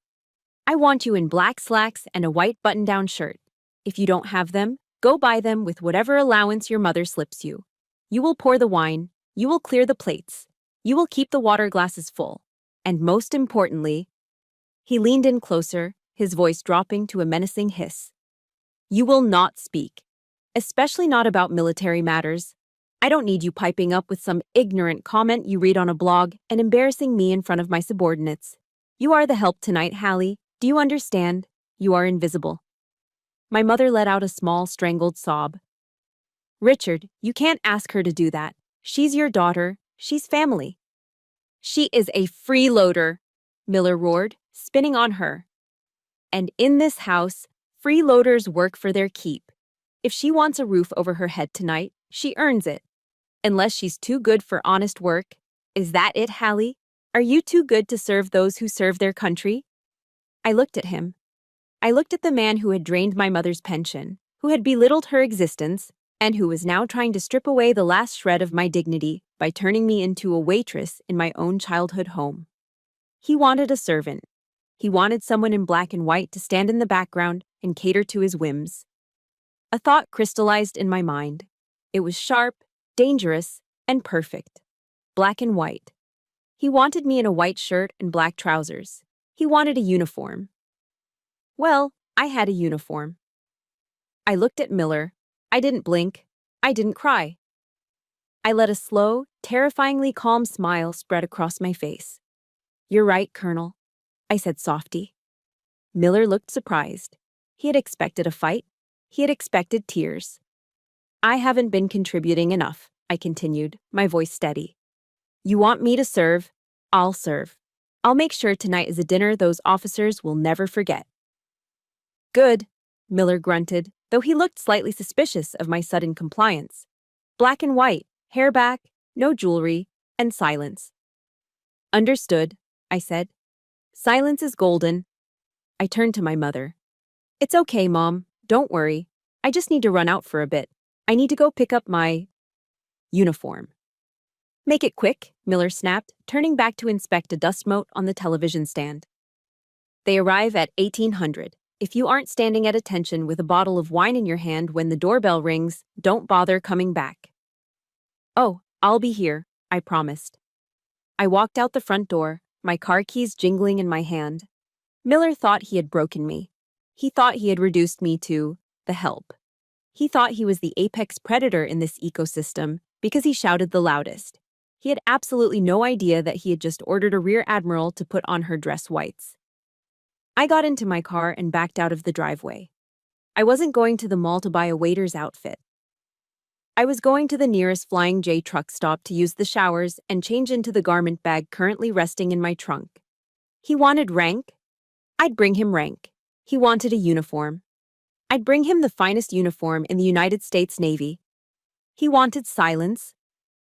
S1: "I want you in black slacks and a white button-down shirt. If you don't have them, go buy them with whatever allowance your mother slips you. You will pour the wine. You will clear the plates. You will keep the water glasses full. And most importantly..." He leaned in closer, his voice dropping to a menacing hiss. "You will not speak. Especially not about military matters. I don't need you piping up with some ignorant comment you read on a blog and embarrassing me in front of my subordinates. You are the help tonight, Hallie. Do you understand? You are invisible." My mother let out a small, strangled sob. "Richard, you can't ask her to do that. She's your daughter. She's family." "She is a freeloader." Miller roared, spinning on her. And in this house, freeloaders work for their keep. If she wants a roof over her head tonight, she earns it. Unless she's too good for honest work. Is that it, Hallie? Are you too good to serve those who serve their country? I looked at him. I looked at the man who had drained my mother's pension, who had belittled her existence, and who was now trying to strip away the last shred of my dignity by turning me into a waitress in my own childhood home. He wanted a servant. He wanted someone in black and white to stand in the background and cater to his whims. A thought crystallized in my mind. It was sharp, dangerous, and perfect. Black and white. He wanted me in a white shirt and black trousers. He wanted a uniform. Well, I had a uniform. I looked at Miller. I didn't blink. I didn't cry. I let a slow, terrifyingly calm smile spread across my face. "You're right, Colonel," I said softly. Miller looked surprised. He had expected a fight. He had expected tears. "I haven't been contributing enough," I continued, my voice steady. "You want me to serve? I'll serve. I'll make sure tonight is a dinner those officers will never forget." "Good," Miller grunted, though he looked slightly suspicious of my sudden compliance. "Black and white, hair back, no jewelry, and silence." "Understood," I said. "Silence is golden." I turned to my mother. "It's okay, Mom. Don't worry. I just need to run out for a bit. I need to go pick up my uniform." "Make it quick," Miller snapped, turning back to inspect a dust mote on the television stand. "They arrive at 1800. If you aren't standing at attention with a bottle of wine in your hand when the doorbell rings, don't bother coming back." "Oh, I'll be here," I promised. I walked out the front door, my car keys jingling in my hand. Miller thought he had broken me. He thought he had reduced me to the help. He thought he was the apex predator in this ecosystem because he shouted the loudest. He had absolutely no idea that he had just ordered a rear admiral to put on her dress whites. I got into my car and backed out of the driveway. I wasn't going to the mall to buy a waiter's outfit. I was going to the nearest Flying J truck stop to use the showers and change into the garment bag currently resting in my trunk. He wanted rank. I'd bring him rank. He wanted a uniform. I'd bring him the finest uniform in the United States Navy. He wanted silence.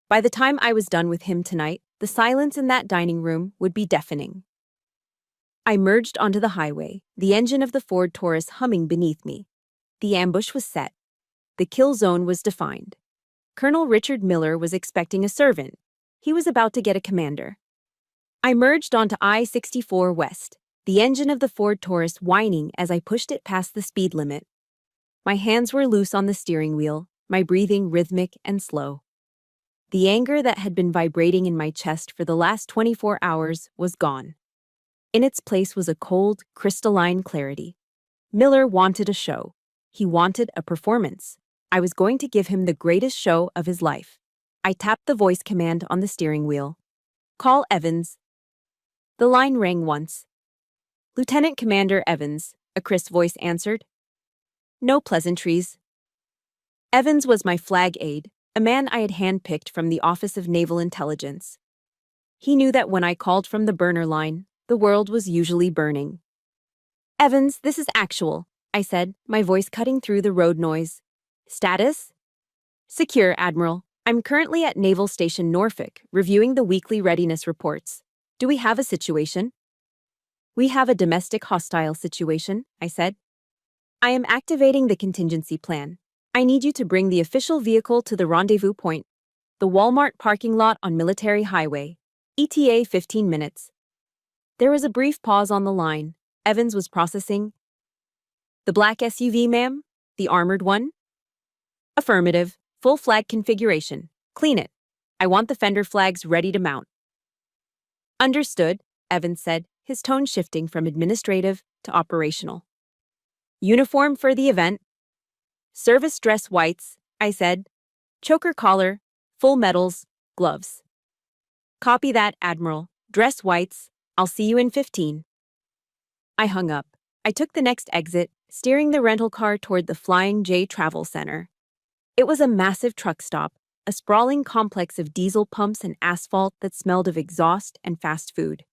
S1: By the time I was done with him tonight, the silence in that dining room would be deafening. I merged onto the highway, the engine of the Ford Taurus humming beneath me. The ambush was set. The kill zone was defined. Colonel Richard Miller was expecting a servant. He was about to get a commander. I merged onto I-64 West, the engine of the Ford Taurus whining as I pushed it past the speed limit. My hands were loose on the steering wheel, my breathing rhythmic and slow. The anger that had been vibrating in my chest for the last 24 hours was gone. In its place was a cold, crystalline clarity. Miller wanted a show. He wanted a performance. I was going to give him the greatest show of his life. I tapped the voice command on the steering wheel. "Call Evans." The line rang once. "Lieutenant Commander Evans," a crisp voice answered. No pleasantries. Evans was my flag aide, a man I had handpicked from the Office of Naval Intelligence. He knew that when I called from the burner line, the world was usually burning. "Evans, this is actual," I said, my voice cutting through the road noise. "Status?" "Secure, Admiral. I'm currently at Naval Station Norfolk, reviewing the weekly readiness reports. Do we have a situation?" "We have a domestic hostile situation," I said. "I am activating the contingency plan. I need you to bring the official vehicle to the rendezvous point, the Walmart parking lot on Military Highway. ETA 15 minutes. There was a brief pause on the line. Evans was processing. "The black SUV, ma'am? The armored one?" "Affirmative. Full flag configuration. Clean it. I want the fender flags ready to mount." "Understood," Evans said, his tone shifting from administrative to operational. "Uniform for the event?" "Service dress whites," I said. "Choker collar, full medals, gloves." "Copy that, Admiral. Dress whites. I'll see you in 15. I hung up. I took the next exit, steering the rental car toward the Flying J Travel Center. It was a massive truck stop, a sprawling complex of diesel pumps and asphalt that smelled of exhaust and fast food.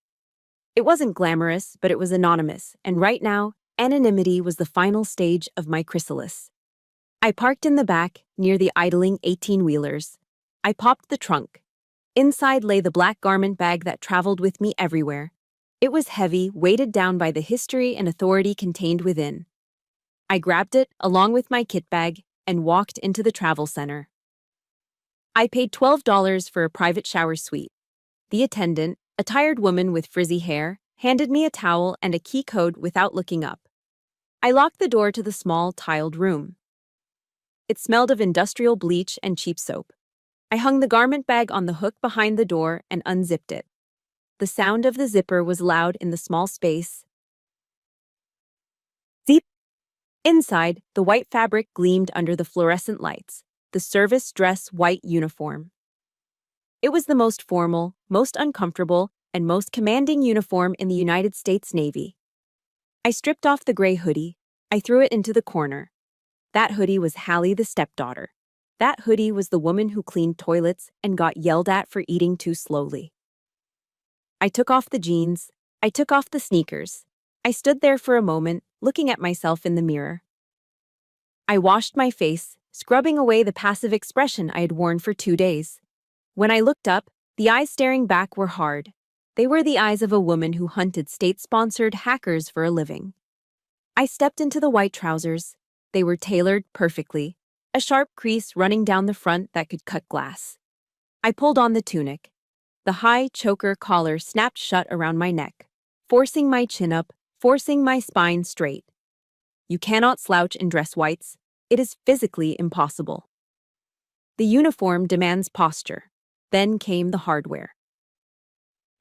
S1: It wasn't glamorous, but it was anonymous, and right now, anonymity was the final stage of my chrysalis. I parked in the back, near the idling 18-wheelers. I popped the trunk. Inside lay the black garment bag that traveled with me everywhere. It was heavy, weighted down by the history and authority contained within. I grabbed it, along with my kit bag, and walked into the travel center. I paid $12 for a private shower suite. The attendant, a tired woman with frizzy hair, handed me a towel and a key code without looking up. I locked the door to the small, tiled room. It smelled of industrial bleach and cheap soap. I hung the garment bag on the hook behind the door and unzipped it. The sound of the zipper was loud in the small space. Zip! Inside, the white fabric gleamed under the fluorescent lights, the service dress white uniform. It was the most formal, most uncomfortable, and most commanding uniform in the United States Navy. I stripped off the gray hoodie. I threw it into the corner. That hoodie was Hallie the stepdaughter. That hoodie was the woman who cleaned toilets and got yelled at for eating too slowly. I took off the jeans. I took off the sneakers. I stood there for a moment, looking at myself in the mirror. I washed my face, scrubbing away the passive expression I had worn for 2 days. When I looked up, the eyes staring back were hard. They were the eyes of a woman who hunted state-sponsored hackers for a living. I stepped into the white trousers. They were tailored perfectly, a sharp crease running down the front that could cut glass. I pulled on the tunic. The high choker collar snapped shut around my neck, forcing my chin up, forcing my spine straight. You cannot slouch in dress whites. It is physically impossible. The uniform demands posture. Then came the hardware.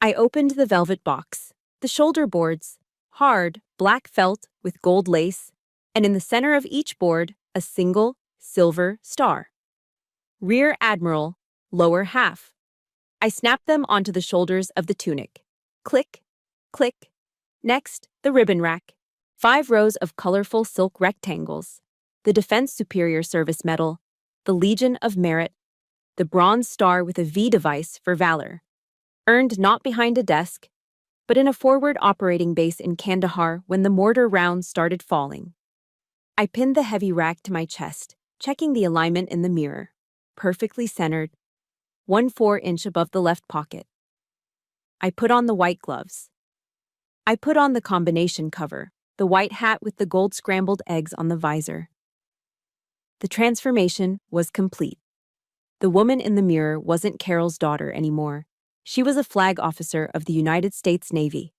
S1: I opened the velvet box, the shoulder boards, hard, black felt with gold lace, and in the center of each board, a single, silver star. Rear Admiral, lower half. I snapped them onto the shoulders of the tunic. Click, click. Next, the ribbon rack. 5 rows of colorful silk rectangles. The Defense Superior Service Medal, the Legion of Merit, the Bronze Star with a V device for valor. Earned not behind a desk, but in a forward operating base in Kandahar when the mortar rounds started falling. I pinned the heavy rack to my chest, checking the alignment in the mirror. Perfectly centered, 1/4 inch above the left pocket. I put on the white gloves. I put on the combination cover, the white hat with the gold scrambled eggs on the visor. The transformation was complete. The woman in the mirror wasn't Carol's daughter anymore. She was a flag officer of the United States Navy.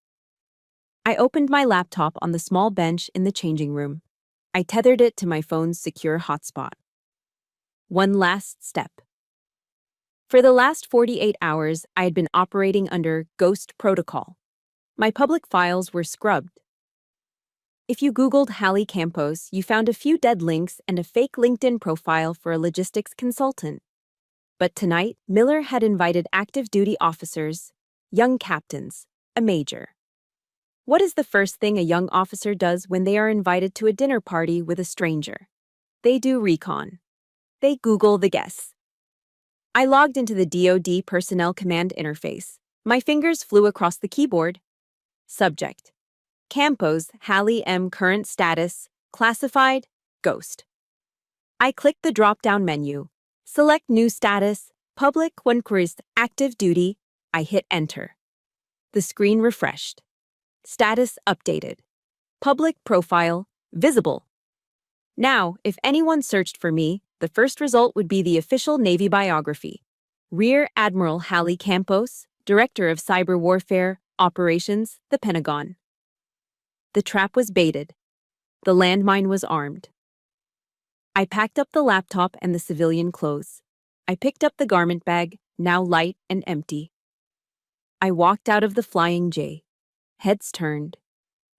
S1: I opened my laptop on the small bench in the changing room. I tethered it to my phone's secure hotspot. One last step. For the last 48 hours, I had been operating under Ghost Protocol. My public files were scrubbed. If you Googled Hallie Campos, you found a few dead links and a fake LinkedIn profile for a logistics consultant. But tonight, Miller had invited active duty officers, young captains, a major. What is the first thing a young officer does when they are invited to a dinner party with a stranger? They do recon. They Google the guests. I logged into the DoD Personnel Command interface. My fingers flew across the keyboard. Subject: Campos, Hallie M. Current status, classified, ghost. I clicked the drop-down menu. Select New Status, Public Quinquist, Active Duty. I hit Enter. The screen refreshed. Status updated. Public profile, visible. Now, if anyone searched for me, the first result would be the official Navy biography. Rear Admiral Hallie Campos, Director of Cyber Warfare, Operations, the Pentagon. The trap was baited. The landmine was armed. I packed up the laptop and the civilian clothes. I picked up the garment bag, now light and empty. I walked out of the Flying J. Heads turned.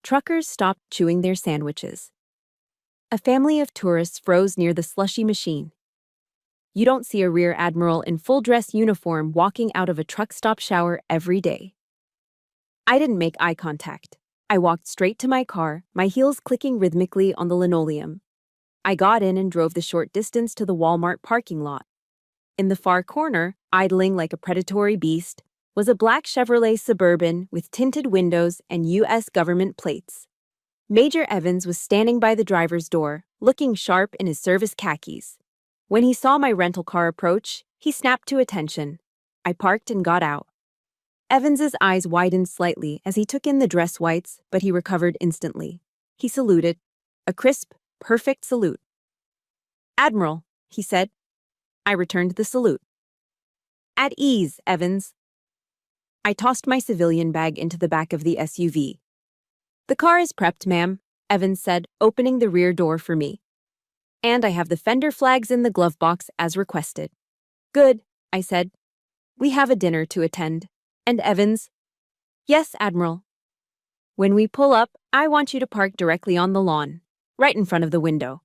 S1: Truckers stopped chewing their sandwiches. A family of tourists froze near the slushy machine. You don't see a rear admiral in full-dress uniform walking out of a truck stop shower every day. I didn't make eye contact. I walked straight to my car, my heels clicking rhythmically on the linoleum. I got in and drove the short distance to the Walmart parking lot. In the far corner, idling like a predatory beast, was a black Chevrolet Suburban with tinted windows and U.S. government plates. Major Evans was standing by the driver's door, looking sharp in his service khakis. When he saw my rental car approach, he snapped to attention. I parked and got out. Evans's eyes widened slightly as he took in the dress whites, but he recovered instantly. He saluted. A crisp, perfect salute. "Admiral," he said. I returned the salute. "At ease, Evans." I tossed my civilian bag into the back of the SUV. "The car is prepped, ma'am," Evans said, opening the rear door for me. "And I have the fender flags in the glove box as requested." "Good," I said. "We have a dinner to attend." "And Evans?" "Yes, Admiral." "When we pull up, I want you to park directly on the lawn, right in front of the window."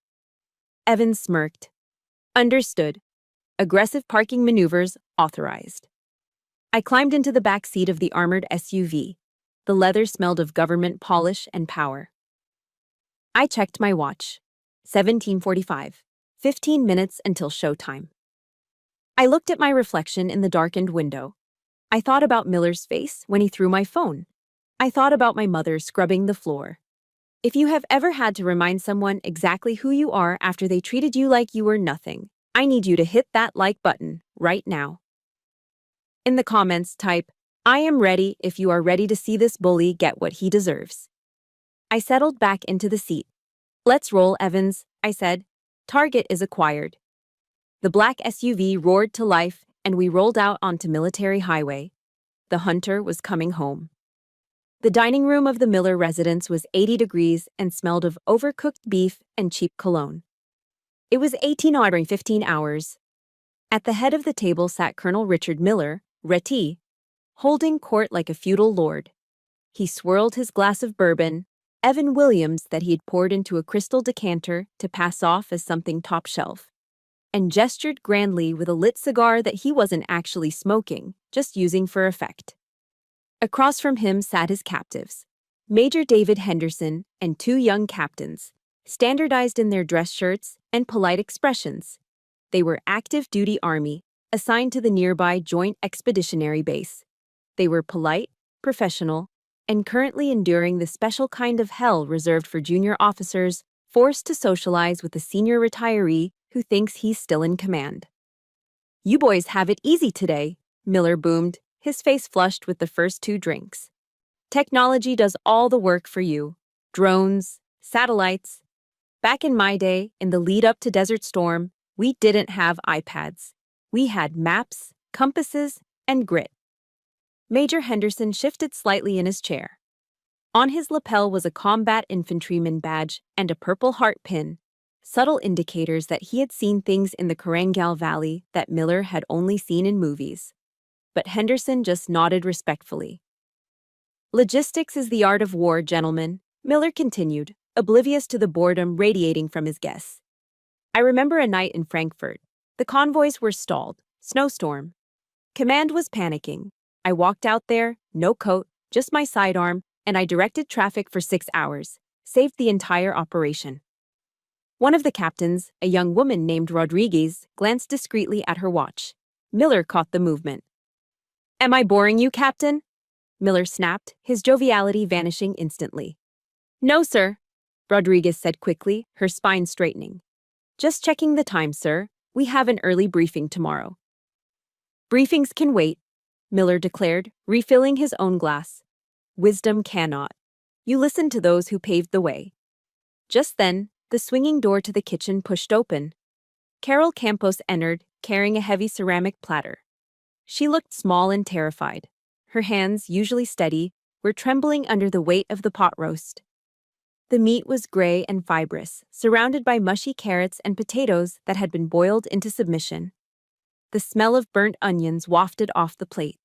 S1: Evans smirked. "Understood. Aggressive parking maneuvers authorized." I climbed into the back seat of the armored SUV. The leather smelled of government polish and power. I checked my watch. 17:45. 15 minutes until showtime. I looked at my reflection in the darkened window. I thought about Miller's face when he threw my phone. I thought about my mother scrubbing the floor. If you have ever had to remind someone exactly who you are after they treated you like you were nothing, I need you to hit that like button right now. In the comments, type, "I am ready" if you are ready to see this bully get what he deserves. I settled back into the seat. "Let's roll, Evans," I said. "Target is acquired." The black SUV roared to life, and we rolled out onto Military Highway. The hunter was coming home. The dining room of the Miller residence was 80 degrees and smelled of overcooked beef and cheap cologne. It was 15 hours. At the head of the table sat Colonel Richard Miller, Reti, holding court like a feudal lord. He swirled his glass of bourbon, Evan Williams that he had poured into a crystal decanter to pass off as something top shelf, and gestured grandly with a lit cigar that he wasn't actually smoking, just using for effect. Across from him sat his captives, Major David Henderson and two young captains, standardized in their dress shirts and polite expressions. They were active duty Army, assigned to the nearby Joint Expeditionary Base. They were polite, professional, and currently enduring the special kind of hell reserved for junior officers forced to socialize with a senior retiree who thinks he's still in command. "You boys have it easy today," Miller boomed, his face flushed with the first two drinks. "Technology does all the work for you. Drones, satellites. Back in my day, in the lead up to Desert Storm, we didn't have iPads. We had maps, compasses, and grit." Major Henderson shifted slightly in his chair. On his lapel was a combat infantryman badge and a purple heart pin, subtle indicators that he had seen things in the Korangal Valley that Miller had only seen in movies. But Henderson just nodded respectfully. "Logistics is the art of war, gentlemen," Miller continued, oblivious to the boredom radiating from his guests. "I remember a night in Frankfurt. The convoys were stalled. Snowstorm. Command was panicking. I walked out there, no coat, just my sidearm, and I directed traffic for 6 hours. Saved the entire operation." One of the captains, a young woman named Rodriguez, glanced discreetly at her watch. Miller caught the movement. "Am I boring you, Captain?" Miller snapped, his joviality vanishing instantly. "No, sir," Rodriguez said quickly, her spine straightening. "Just checking the time, sir. We have an early briefing tomorrow." "Briefings can wait," Miller declared, refilling his own glass. "Wisdom cannot. You listen to those who paved the way." Just then, the swinging door to the kitchen pushed open. Carol Campos entered, carrying a heavy ceramic platter. She looked small and terrified. Her hands, usually steady, were trembling under the weight of the pot roast. The meat was gray and fibrous, surrounded by mushy carrots and potatoes that had been boiled into submission. The smell of burnt onions wafted off the plate.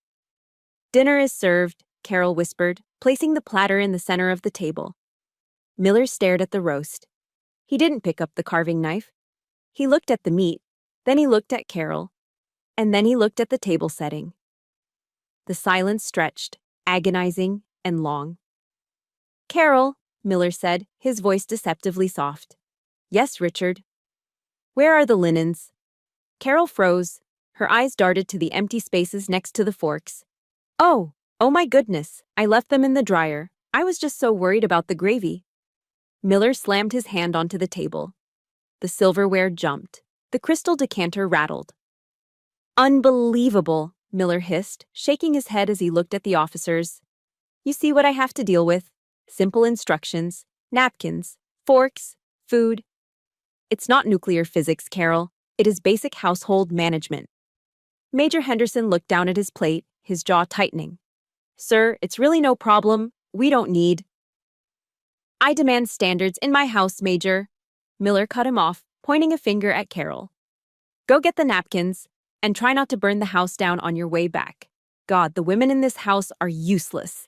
S1: "Dinner is served," Carol whispered, placing the platter in the center of the table. Miller stared at the roast. He didn't pick up the carving knife. He looked at the meat, then he looked at Carol, and then he looked at the table setting. The silence stretched, agonizing and long. "Carol," Miller said, his voice deceptively soft. "Yes, Richard." "Where are the linens?" Carol froze. Her eyes darted to the empty spaces next to the forks. Oh my goodness, I left them in the dryer. I was just so worried about the gravy. Miller slammed his hand onto the table. The silverware jumped. The crystal decanter rattled. Unbelievable, Miller hissed, shaking his head as he looked at the officers. You see what I have to deal with? Simple instructions, napkins, forks, food. It's not nuclear physics, Carol. It is basic household management. Major Henderson looked down at his plate, his jaw tightening. Sir, it's really no problem. We don't need. I demand standards in my house, Major. Miller cut him off, pointing a finger at Carol. Go get the napkins, and try not to burn the house down on your way back. God, the women in this house are useless.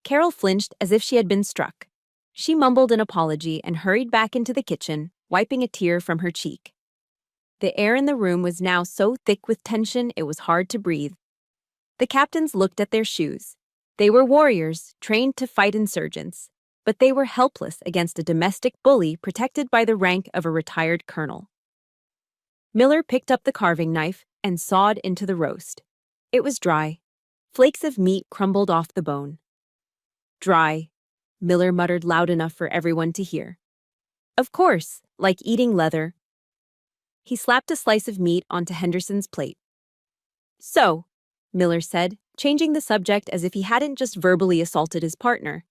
S1: Carol flinched as if she had been struck. She mumbled an apology and hurried back into the kitchen, wiping a tear from her cheek. The air in the room was now so thick with tension it was hard to breathe. The captains looked at their shoes. They were warriors, trained to fight insurgents, but they were helpless against a domestic bully protected by the rank of a retired colonel. Miller picked up the carving knife and sawed into the roast. It was dry. Flakes of meat crumbled off the bone. Dry, Miller muttered loud enough for everyone to hear. Of course, like eating leather. He slapped a slice of meat onto Henderson's plate. So, Miller said, changing the subject as if he hadn't just verbally assaulted his partner.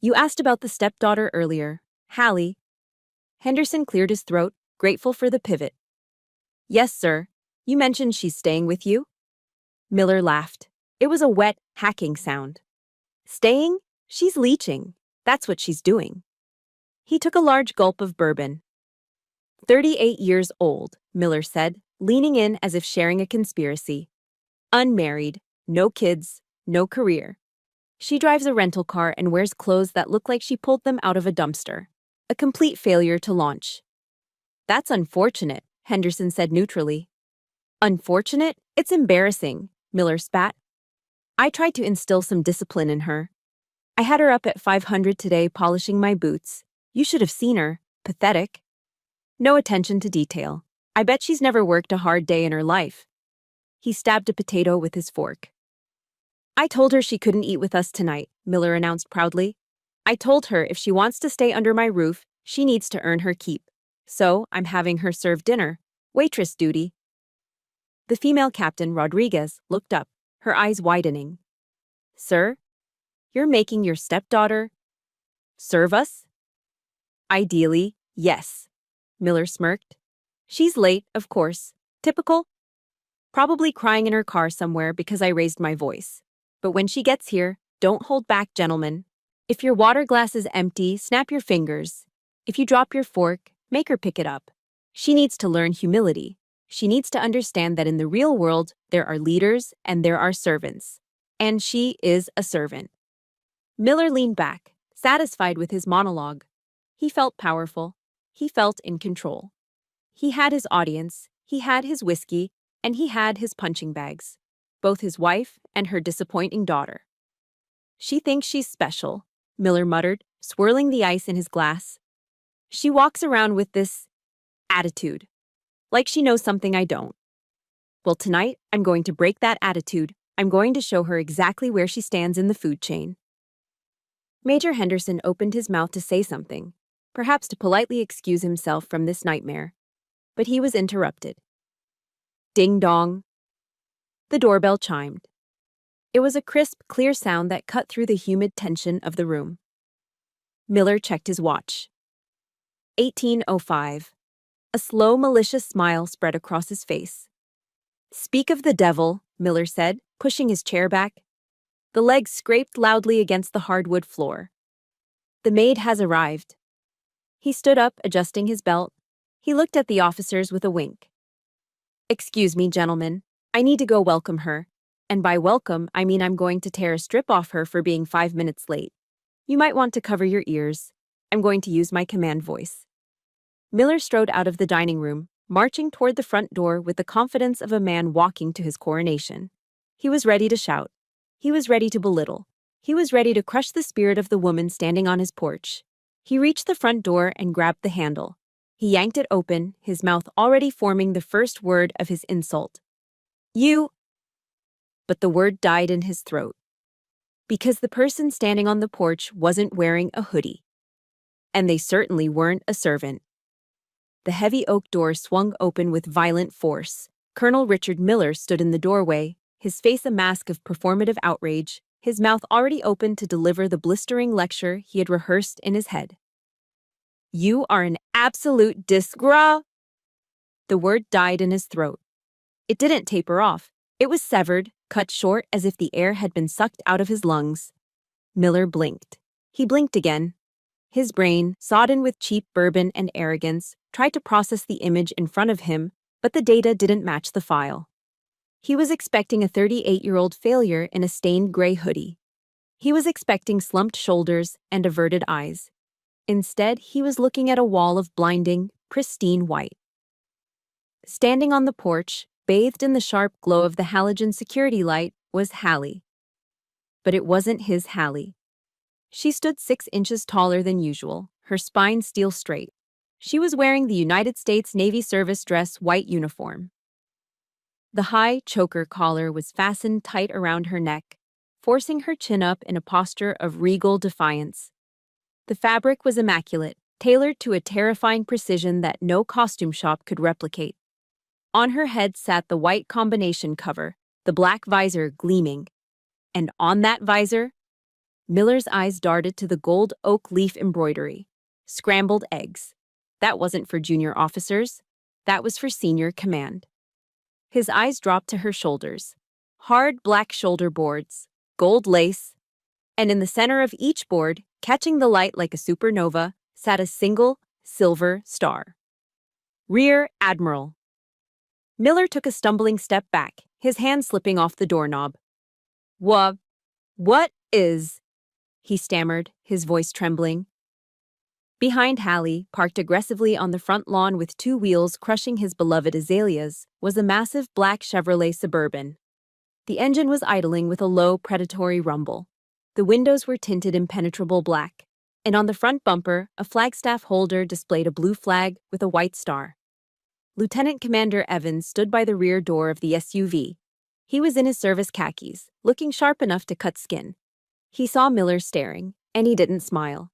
S1: You asked about the stepdaughter earlier, Hallie. Henderson cleared his throat, grateful for the pivot. Yes, sir. You mentioned she's staying with you? Miller laughed. It was a wet, hacking sound. Staying? She's leeching. That's what she's doing. He took a large gulp of bourbon. 38 years old, Miller said, leaning in as if sharing a conspiracy. Unmarried, no kids, no career. She drives a rental car and wears clothes that look like she pulled them out of a dumpster. A complete failure to launch. That's unfortunate, Henderson said neutrally. Unfortunate? It's embarrassing, Miller spat. I tried to instill some discipline in her. I had her up at 500 today polishing my boots. You should have seen her. Pathetic. No attention to detail. I bet she's never worked a hard day in her life. He stabbed a potato with his fork. I told her she couldn't eat with us tonight, Miller announced proudly. I told her if she wants to stay under my roof, she needs to earn her keep. So, I'm having her serve dinner. Waitress duty. The female captain, Rodriguez, looked up, her eyes widening. Sir? You're making your stepdaughter serve us? Ideally, yes. Miller smirked. She's late, of course. Typical. Probably crying in her car somewhere because I raised my voice. But when she gets here, don't hold back, gentlemen. If your water glass is empty, snap your fingers. If you drop your fork, make her pick it up. She needs to learn humility. She needs to understand that in the real world, there are leaders and there are servants. And she is a servant. Miller leaned back, satisfied with his monologue. He felt powerful. He felt in control. He had his audience, he had his whiskey, and he had his punching bags. Both his wife and her disappointing daughter. She thinks she's special, Miller muttered, swirling the ice in his glass. She walks around with this attitude, like she knows something I don't. Well, tonight, I'm going to break that attitude. I'm going to show her exactly where she stands in the food chain. Major Henderson opened his mouth to say something, perhaps to politely excuse himself from this nightmare. But he was interrupted. Ding-dong. The doorbell chimed. It was a crisp, clear sound that cut through the humid tension of the room. Miller checked his watch. 18:05. A slow, malicious smile spread across his face. Speak of the devil, Miller said, pushing his chair back. The legs scraped loudly against the hardwood floor. The maid has arrived. He stood up, adjusting his belt. He looked at the officers with a wink. Excuse me, gentlemen. I need to go welcome her. And by welcome, I mean I'm going to tear a strip off her for being 5 minutes late. You might want to cover your ears. I'm going to use my command voice. Miller strode out of the dining room, marching toward the front door with the confidence of a man walking to his coronation. He was ready to shout. He was ready to belittle. He was ready to crush the spirit of the woman standing on his porch. He reached the front door and grabbed the handle. He yanked it open, his mouth already forming the first word of his insult. You but the word died in his throat. Because the person standing on the porch wasn't wearing a hoodie. And they certainly weren't a servant. The heavy oak door swung open with violent force. Colonel Richard Miller stood in the doorway, his face a mask of performative outrage, his mouth already open to deliver the blistering lecture he had rehearsed in his head. "You are an absolute disgrace." The word died in his throat. It didn't taper off. It was severed, cut short as if the air had been sucked out of his lungs. Miller blinked. He blinked again. His brain, sodden with cheap bourbon and arrogance, tried to process the image in front of him, but the data didn't match the file. He was expecting a 38-year-old failure in a stained gray hoodie. He was expecting slumped shoulders and averted eyes. Instead, he was looking at a wall of blinding, pristine white. Standing on the porch, bathed in the sharp glow of the halogen security light, was Hallie. But it wasn't his Hallie. She stood 6 inches taller than usual, her spine steel straight. She was wearing the United States Navy service dress white uniform. The high choker collar was fastened tight around her neck, forcing her chin up in a posture of regal defiance. The fabric was immaculate, tailored to a terrifying precision that no costume shop could replicate. On her head sat the white combination cover, the black visor gleaming. And on that visor, Miller's eyes darted to the gold oak leaf embroidery. Scrambled eggs. That wasn't for junior officers. That was for senior command. His eyes dropped to her shoulders. Hard black shoulder boards, gold lace, and in the center of each board, catching the light like a supernova, sat a single silver star. Rear Admiral. Miller took a stumbling step back, his hand slipping off the doorknob. What is? He stammered, his voice trembling. Behind Hallie, parked aggressively on the front lawn with 2 wheels crushing his beloved azaleas, was a massive black Chevrolet Suburban. The engine was idling with a low, predatory rumble. The windows were tinted impenetrable black, and on the front bumper, a flagstaff holder displayed a blue flag with a white star. Lieutenant Commander Evans stood by the rear door of the SUV. He was in his service khakis, looking sharp enough to cut skin. He saw Miller staring, and he didn't smile.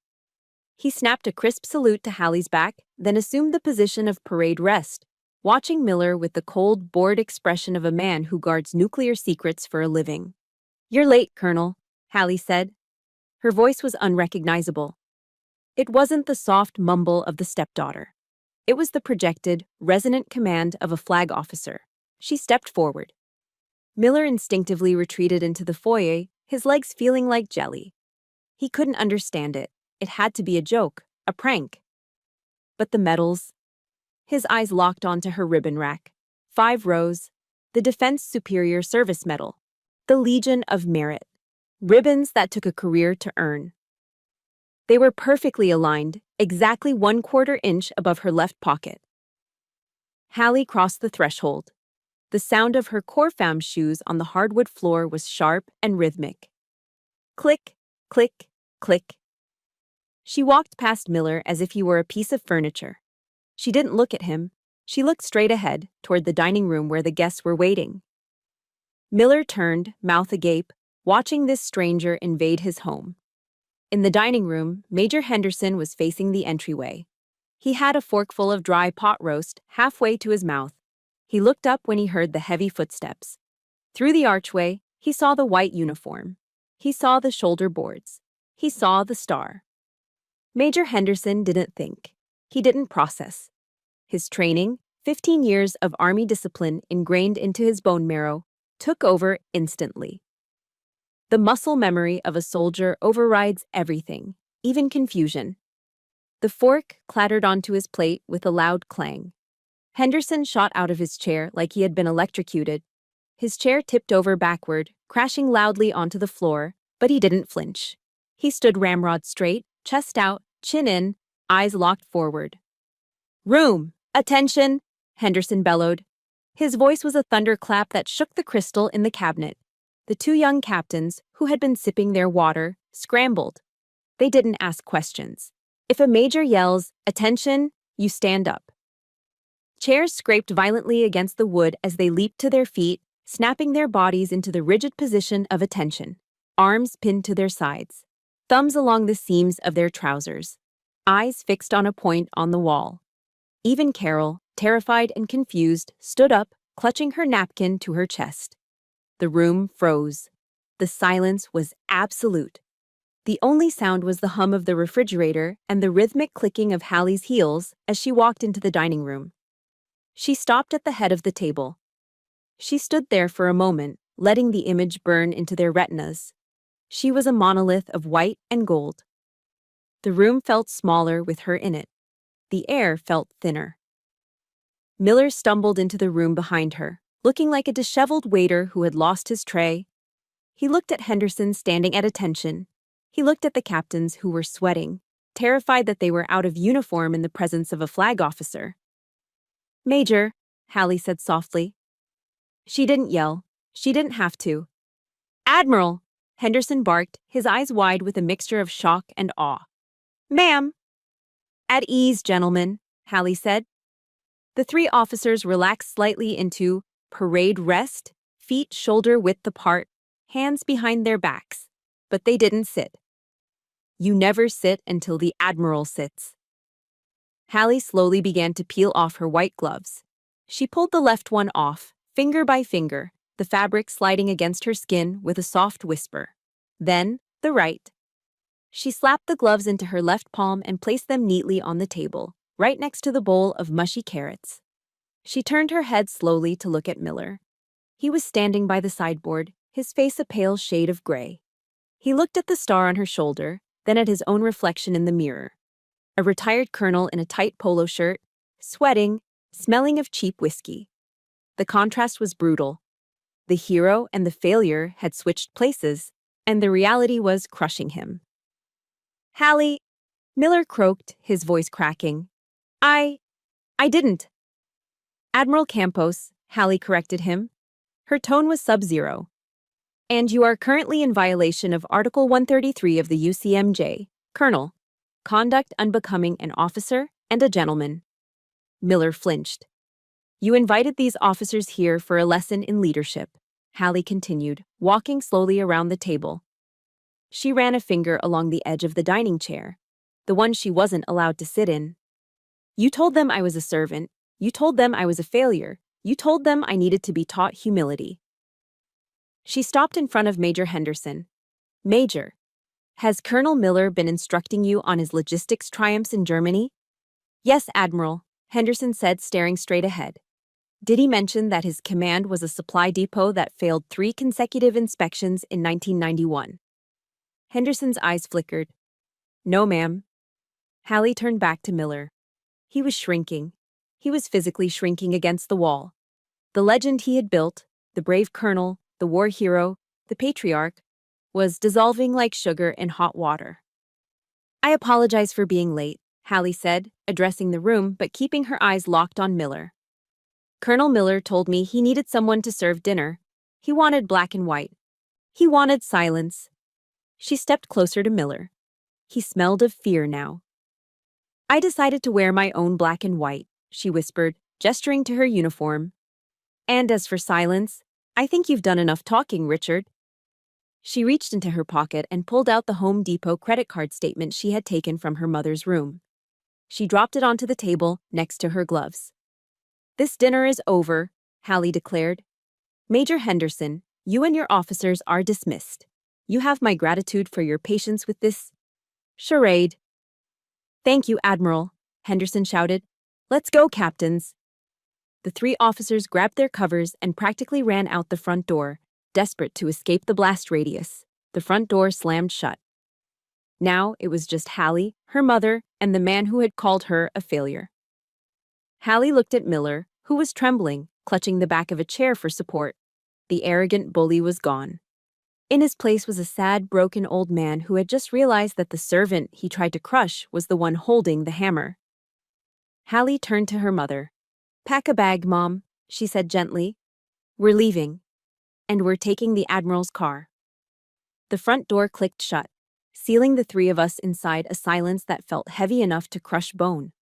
S1: He snapped a crisp salute to Hallie's back, then assumed the position of parade rest, watching Miller with the cold, bored expression of a man who guards nuclear secrets for a living. "You're late, Colonel," Hallie said. Her voice was unrecognizable. It wasn't the soft mumble of the stepdaughter. It was the projected, resonant command of a flag officer. She stepped forward. Miller instinctively retreated into the foyer, his legs feeling like jelly. He couldn't understand it. It had to be a joke, a prank. But the medals. His eyes locked onto her ribbon rack. 5 rows. The Defense Superior Service Medal. The Legion of Merit. Ribbons that took a career to earn. They were perfectly aligned, exactly 1/4 inch above her left pocket. Hallie crossed the threshold. The sound of her Corfam shoes on the hardwood floor was sharp and rhythmic. Click, click, click. She walked past Miller as if he were a piece of furniture. She didn't look at him. She looked straight ahead, toward the dining room where the guests were waiting. Miller turned, mouth agape, watching this stranger invade his home. In the dining room, Major Henderson was facing the entryway. He had a forkful of dry pot roast halfway to his mouth. He looked up when he heard the heavy footsteps. Through the archway, he saw the white uniform. He saw the shoulder boards. He saw the star. Major Henderson didn't think. He didn't process. His training, 15 years of Army discipline ingrained into his bone marrow, took over instantly. The muscle memory of a soldier overrides everything, even confusion. The fork clattered onto his plate with a loud clang. Henderson shot out of his chair like he had been electrocuted. His chair tipped over backward, crashing loudly onto the floor, but he didn't flinch. He stood ramrod straight, chest out, chin in, eyes locked forward. "Room! Attention!" Henderson bellowed. His voice was a thunderclap that shook the crystal in the cabinet. The 2 young captains, who had been sipping their water, scrambled. They didn't ask questions. If a major yells, "Attention," you stand up. Chairs scraped violently against the wood as they leaped to their feet, snapping their bodies into the rigid position of attention, arms pinned to their sides, thumbs along the seams of their trousers, eyes fixed on a point on the wall. Even Carol, terrified and confused, stood up, clutching her napkin to her chest. The room froze. The silence was absolute. The only sound was the hum of the refrigerator and the rhythmic clicking of Hallie's heels as she walked into the dining room. She stopped at the head of the table. She stood there for a moment, letting the image burn into their retinas. She was a monolith of white and gold. The room felt smaller with her in it. The air felt thinner. Miller stumbled into the room behind her, looking like a disheveled waiter who had lost his tray. He looked at Henderson standing at attention. He looked at the captains who were sweating, terrified that they were out of uniform in the presence of a flag officer. "Major," Hallie said softly. She didn't yell. She didn't have to. "Admiral!" Henderson barked, his eyes wide with a mixture of shock and awe. "Ma'am!" "At ease, gentlemen," Hallie said. The three officers relaxed slightly into parade rest, feet shoulder-width apart, hands behind their backs. But they didn't sit. You never sit until the Admiral sits. Hallie slowly began to peel off her white gloves. She pulled the left one off, finger by finger, the fabric sliding against her skin with a soft whisper. Then, the right. She slapped the gloves into her left palm and placed them neatly on the table, right next to the bowl of mushy carrots. She turned her head slowly to look at Miller. He was standing by the sideboard, his face a pale shade of gray. He looked at the star on her shoulder, then at his own reflection in the mirror. A retired colonel in a tight polo shirt, sweating, smelling of cheap whiskey. The contrast was brutal. The hero and the failure had switched places, and the reality was crushing him. "Hallie," Miller croaked, his voice cracking. I didn't." "Admiral Campos," Hallie corrected him. Her tone was sub-zero. "And you are currently in violation of Article 133 of the UCMJ, Colonel. Conduct unbecoming an officer and a gentleman." Miller flinched. "You invited these officers here for a lesson in leadership," Hallie continued, walking slowly around the table. She ran a finger along the edge of the dining chair, the one she wasn't allowed to sit in. "You told them I was a servant. You told them I was a failure. You told them I needed to be taught humility." She stopped in front of Major Henderson. "Major, has Colonel Miller been instructing you on his logistics triumphs in Germany?" "Yes, Admiral," Henderson said, staring straight ahead. "Did he mention that his command was a supply depot that failed 3 consecutive inspections in 1991? Henderson's eyes flickered. "No, ma'am." Hallie turned back to Miller. He was shrinking. He was physically shrinking against the wall. The legend he had built, the brave colonel, the war hero, the patriarch, was dissolving like sugar in hot water. "I apologize for being late," Hallie said, addressing the room but keeping her eyes locked on Miller. "Colonel Miller told me he needed someone to serve dinner. He wanted black and white. He wanted silence." She stepped closer to Miller. He smelled of fear now. "I decided to wear my own black and white," she whispered, gesturing to her uniform. "And as for silence, I think you've done enough talking, Richard." She reached into her pocket and pulled out the Home Depot credit card statement she had taken from her mother's room. She dropped it onto the table next to her gloves. "This dinner is over," Hallie declared. "Major Henderson, you and your officers are dismissed. You have my gratitude for your patience with this charade." "Thank you, Admiral," Henderson shouted. "Let's go, captains." The 3 officers grabbed their covers and practically ran out the front door, desperate to escape the blast radius. The front door slammed shut. Now it was just Hallie, her mother, and the man who had called her a failure. Hallie looked at Miller, who was trembling, clutching the back of a chair for support. The arrogant bully was gone. In his place was a sad, broken old man who had just realized that the servant he tried to crush was the one holding the hammer. Hallie turned to her mother. "Pack a bag, Mom," she said gently. "We're leaving. And we're taking the Admiral's car." The front door clicked shut, sealing the 3 of us inside a silence that felt heavy enough to crush bone.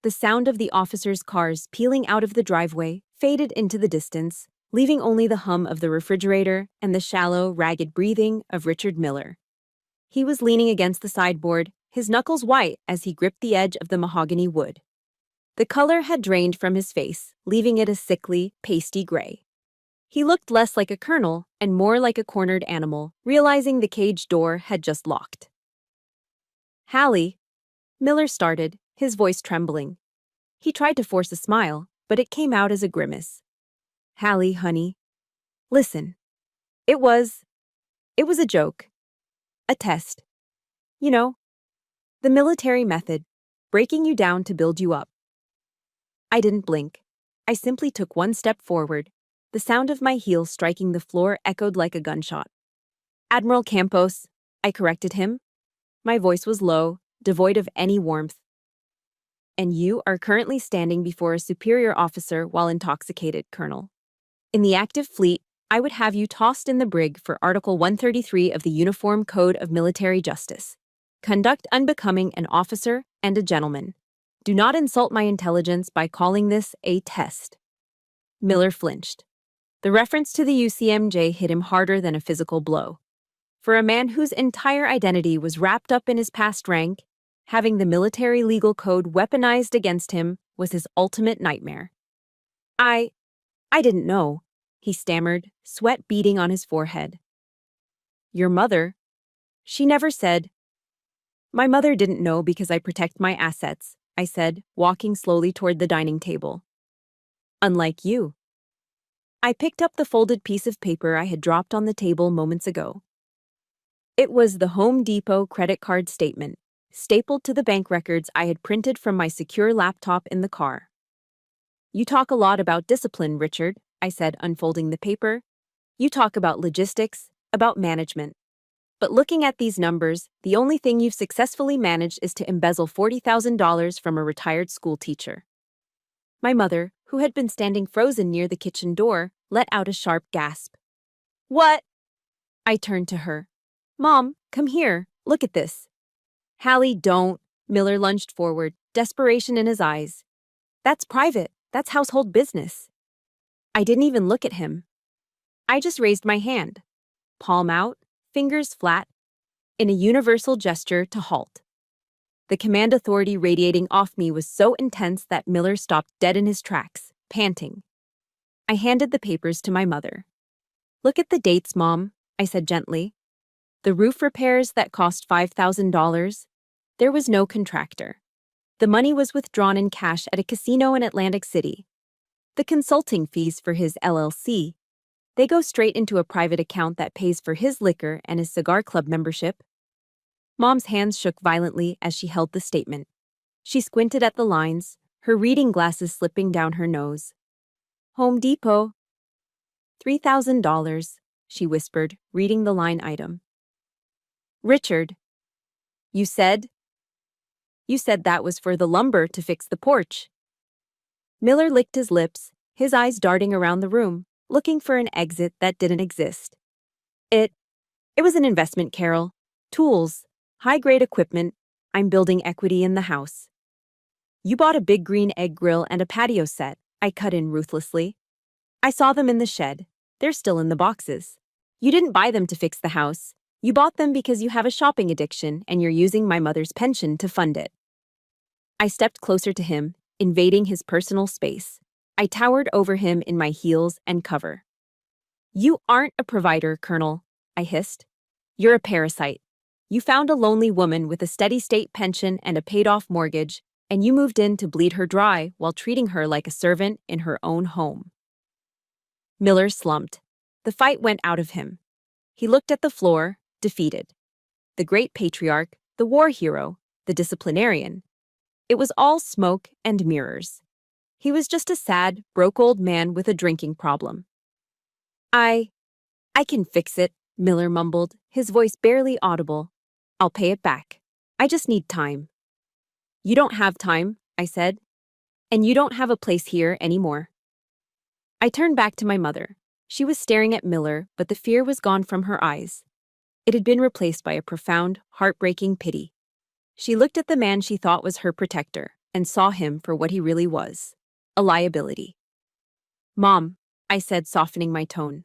S1: The sound of the officers' cars peeling out of the driveway faded into the distance, leaving only the hum of the refrigerator and the shallow, ragged breathing of Richard Miller. He was leaning against the sideboard, his knuckles white as he gripped the edge of the mahogany wood. The color had drained from his face, leaving it a sickly, pasty gray. He looked less like a colonel and more like a cornered animal, realizing the cage door had just locked. "Hallie," Miller started, his voice trembling. He tried to force a smile, but it came out as a grimace. "Hallie, honey. Listen. It was a joke. A test. You know, the military method, breaking you down to build you up." I didn't blink. I simply took one step forward. The sound of my heels striking the floor echoed like a gunshot. "Admiral Campos," I corrected him. My voice was low, devoid of any warmth. "And you are currently standing before a superior officer while intoxicated, Colonel. In the active fleet, I would have you tossed in the brig for Article 133 of the Uniform Code of Military Justice. Conduct unbecoming an officer and a gentleman. Do not insult my intelligence by calling this a test." Miller flinched. The reference to the UCMJ hit him harder than a physical blow. For a man whose entire identity was wrapped up in his past rank, having the military legal code weaponized against him was his ultimate nightmare. I didn't know," he stammered, sweat beading on his forehead. "Your mother? She never said." "My mother didn't know because I protect my assets," I said, walking slowly toward the dining table. "Unlike you." I picked up the folded piece of paper I had dropped on the table moments ago. It was the Home Depot credit card statement, stapled to the bank records I had printed from my secure laptop in the car. "You talk a lot about discipline, Richard," I said, unfolding the paper. "You talk about logistics, about management. But looking at these numbers, the only thing you've successfully managed is to embezzle $40,000 from a retired school teacher." My mother, who had been standing frozen near the kitchen door, let out a sharp gasp. "What?" I turned to her. "Mom, come here. Look at this." "Hallie, don't." Miller lunged forward, desperation in his eyes. "That's private. That's household business." I didn't even look at him. I just raised my hand, palm out, fingers flat, in a universal gesture to halt. The command authority radiating off me was so intense that Miller stopped dead in his tracks, panting. I handed the papers to my mother. "Look at the dates, Mom," I said gently. "The roof repairs that cost $5,000. There was no contractor. The money was withdrawn in cash at a casino in Atlantic City. The consulting fees for his LLC, they go straight into a private account that pays for his liquor and his cigar club membership." Mom's hands shook violently as she held the statement. She squinted at the lines, her reading glasses slipping down her nose. "Home Depot. $3,000, she whispered, reading the line item. "Richard, you said that was for the lumber to fix the porch." Miller licked his lips, his eyes darting around the room, looking for an exit that didn't exist. It was an investment, Carol. Tools, high-grade equipment. I'm building equity in the house." "You bought a big green egg grill and a patio set," I cut in ruthlessly. "I saw them in the shed. They're still in the boxes. You didn't buy them to fix the house. You bought them because you have a shopping addiction and you're using my mother's pension to fund it." I stepped closer to him, invading his personal space. I towered over him in my heels and cover. "You aren't a provider, Colonel," I hissed. "You're a parasite. You found a lonely woman with a steady state pension and a paid-off mortgage, and you moved in to bleed her dry while treating her like a servant in her own home." Miller slumped. The fight went out of him. He looked at the floor, defeated. The great patriarch, the war hero, the disciplinarian. It was all smoke and mirrors. He was just a sad, broke old man with a drinking problem. I can fix it," Miller mumbled, his voice barely audible. "I'll pay it back. I just need time." "You don't have time," I said. "And you don't have a place here anymore." I turned back to my mother. She was staring at Miller, but the fear was gone from her eyes. It had been replaced by a profound, heartbreaking pity. She looked at the man she thought was her protector and saw him for what he really was, a liability. "Mom, I said, softening my tone.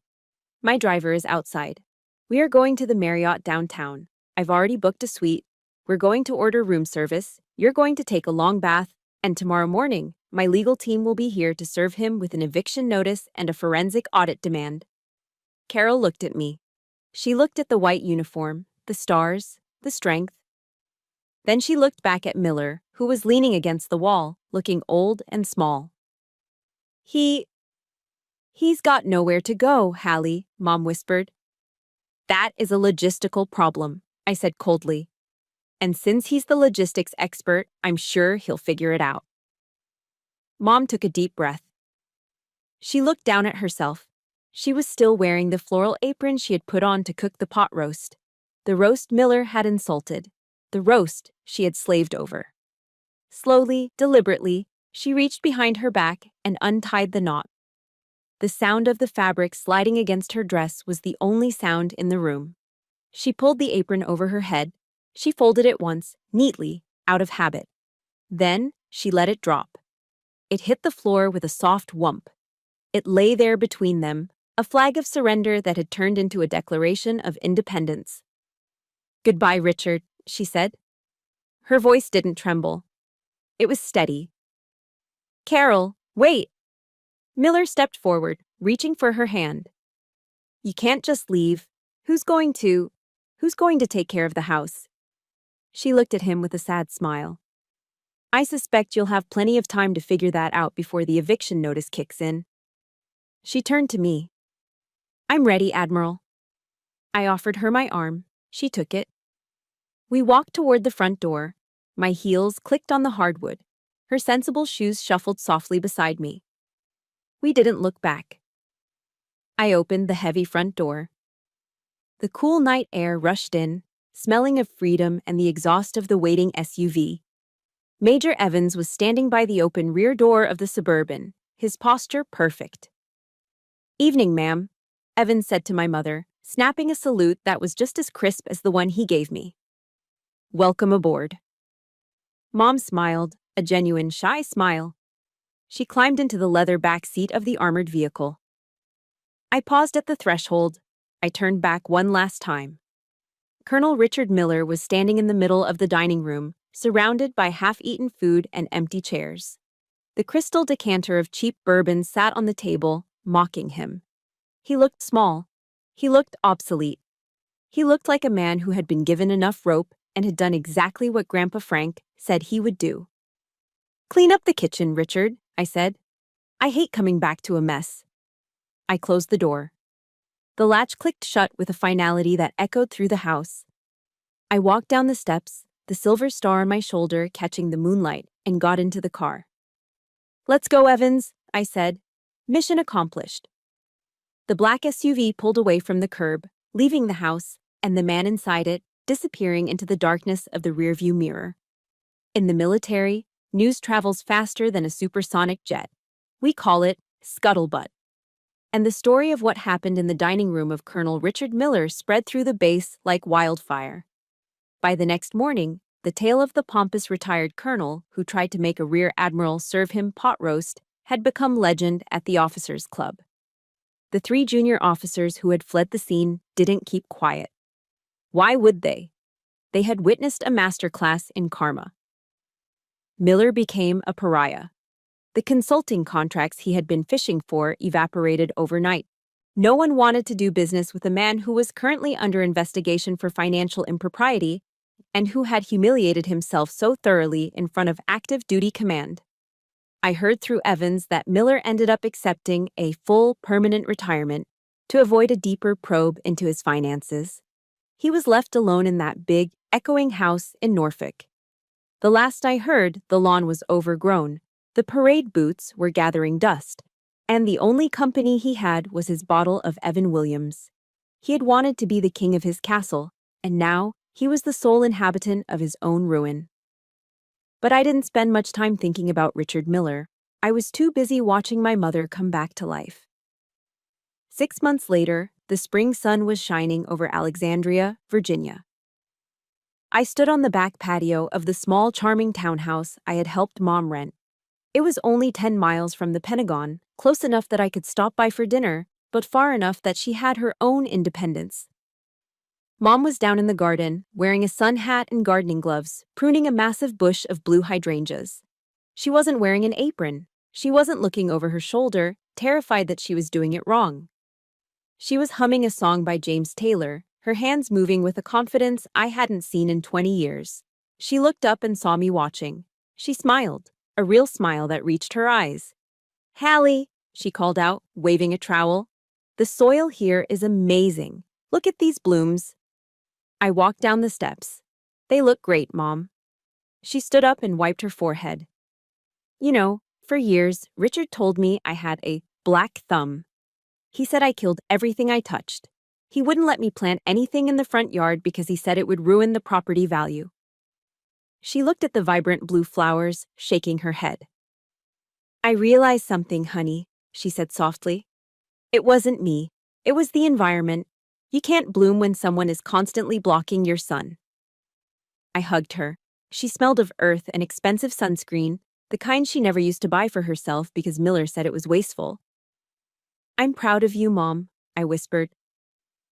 S1: My driver is outside. We are going to the Marriott downtown. I've already booked a suite. We're going to order room service. You're going to take a long bath. And tomorrow morning, my legal team will be here to serve him with an eviction notice and a forensic audit demand. Carol looked at me. She looked at the white uniform, the stars, the strength. Then she looked back at Miller, who was leaning against the wall, looking old and small. He's got nowhere to go, Hallie, Mom whispered. That is a logistical problem, I said coldly. And since he's the logistics expert, I'm sure he'll figure it out. Mom took a deep breath. She looked down at herself. She was still wearing the floral apron she had put on to cook the pot roast. The roast Miller had insulted. The roast she had slaved over. Slowly, deliberately, she reached behind her back and untied the knot. The sound of the fabric sliding against her dress was the only sound in the room. She pulled the apron over her head. She folded it once, neatly, out of habit. Then she let it drop. It hit the floor with a soft whump. It lay there between them, a flag of surrender that had turned into a declaration of independence. "Goodbye, Richard," she said. Her voice didn't tremble. It was steady. "Carol, wait!" Miller stepped forward, reaching for her hand. "You can't just leave. Who's going to take care of the house?" She looked at him with a sad smile. "I suspect you'll have plenty of time to figure that out before the eviction notice kicks in." She turned to me. "I'm ready, Admiral." I offered her my arm. She took it. We walked toward the front door. My heels clicked on the hardwood. Her sensible shoes shuffled softly beside me. We didn't look back. I opened the heavy front door. The cool night air rushed in, smelling of freedom and the exhaust of the waiting SUV. Major Evans was standing by the open rear door of the Suburban, his posture perfect. "Evening, ma'am," Evans said to my mother, snapping a salute that was just as crisp as the one he gave me. "Welcome aboard." Mom smiled, a genuine shy smile. She climbed into the leather back seat of the armored vehicle. I paused at the threshold. I turned back one last time. Colonel Richard Miller was standing in the middle of the dining room, surrounded by half-eaten food and empty chairs. The crystal decanter of cheap bourbon sat on the table, mocking him. He looked small. He looked obsolete. He looked like a man who had been given enough rope and had done exactly what Grandpa Frank said he would do. "Clean up the kitchen, Richard," I said. "I hate coming back to a mess." I closed the door. The latch clicked shut with a finality that echoed through the house. I walked down the steps, the silver star on my shoulder catching the moonlight, and got into the car. "Let's go, Evans," I said. Mission accomplished. The black SUV pulled away from the curb, leaving the house, and the man inside it disappearing into the darkness of the rearview mirror. In the military, news travels faster than a supersonic jet. We call it scuttlebutt. And the story of what happened in the dining room of Colonel Richard Miller spread through the base like wildfire. By the next morning, the tale of the pompous retired colonel who tried to make a rear admiral serve him pot roast had become legend at the officers' club. The 3 junior officers who had fled the scene didn't keep quiet. Why would they? They had witnessed a masterclass in karma. Miller became a pariah. The consulting contracts he had been fishing for evaporated overnight. No one wanted to do business with a man who was currently under investigation for financial impropriety and who had humiliated himself so thoroughly in front of active duty command. I heard through Evans that Miller ended up accepting a full permanent retirement to avoid a deeper probe into his finances. He was left alone in that big, echoing house in Norfolk. The last I heard, the lawn was overgrown. The parade boots were gathering dust, and the only company he had was his bottle of Evan Williams. He had wanted to be the king of his castle, and now he was the sole inhabitant of his own ruin. But I didn't spend much time thinking about Richard Miller. I was too busy watching my mother come back to life. 6 months later, the spring sun was shining over Alexandria, Virginia. I stood on the back patio of the small, charming townhouse I had helped Mom rent. It was only 10 miles from the Pentagon, close enough that I could stop by for dinner, but far enough that she had her own independence. Mom was down in the garden, wearing a sun hat and gardening gloves, pruning a massive bush of blue hydrangeas. She wasn't wearing an apron. She wasn't looking over her shoulder, terrified that she was doing it wrong. She was humming a song by James Taylor, her hands moving with a confidence I hadn't seen in 20 years. She looked up and saw me watching. She smiled, a real smile that reached her eyes. "Hallie," she called out, waving a trowel. "The soil here is amazing. Look at these blooms." I walked down the steps. "They look great, Mom." She stood up and wiped her forehead. "You know, for years, Richard told me I had a black thumb. He said I killed everything I touched. He wouldn't let me plant anything in the front yard because he said it would ruin the property value." She looked at the vibrant blue flowers, shaking her head. "I realized something, honey," she said softly. "It wasn't me. It was the environment. You can't bloom when someone is constantly blocking your sun." I hugged her. She smelled of earth and expensive sunscreen, the kind she never used to buy for herself because Miller said it was wasteful. "I'm proud of you, Mom," I whispered.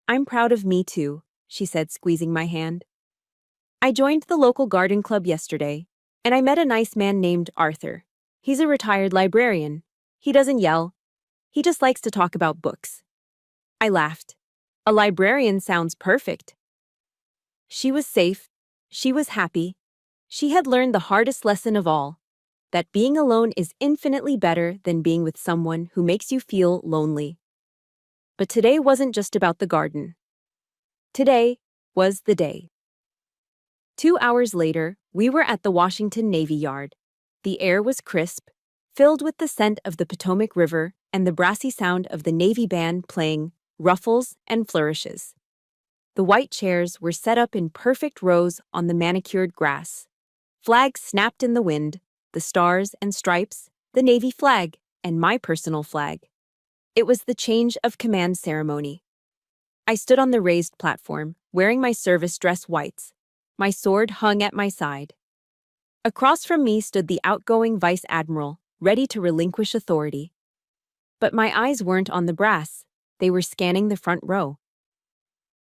S1: "I'm proud of me too," she said, squeezing my hand. "I joined the local garden club yesterday, and I met a nice man named Arthur. He's a retired librarian. He doesn't yell. He just likes to talk about books." I laughed. A librarian sounds perfect. She was safe. She was happy. She had learned the hardest lesson of all, that being alone is infinitely better than being with someone who makes you feel lonely. But today wasn't just about the garden. Today was the day. 2 hours later, we were at the Washington Navy Yard. The air was crisp, filled with the scent of the Potomac River and the brassy sound of the Navy band playing ruffles and flourishes. The white chairs were set up in perfect rows on the manicured grass. Flags snapped in the wind, the stars and stripes, the Navy flag, and my personal flag. It was the change of command ceremony. I stood on the raised platform, wearing my service dress whites. My sword hung at my side. Across from me stood the outgoing vice admiral, ready to relinquish authority. But my eyes weren't on the brass. They were scanning the front row.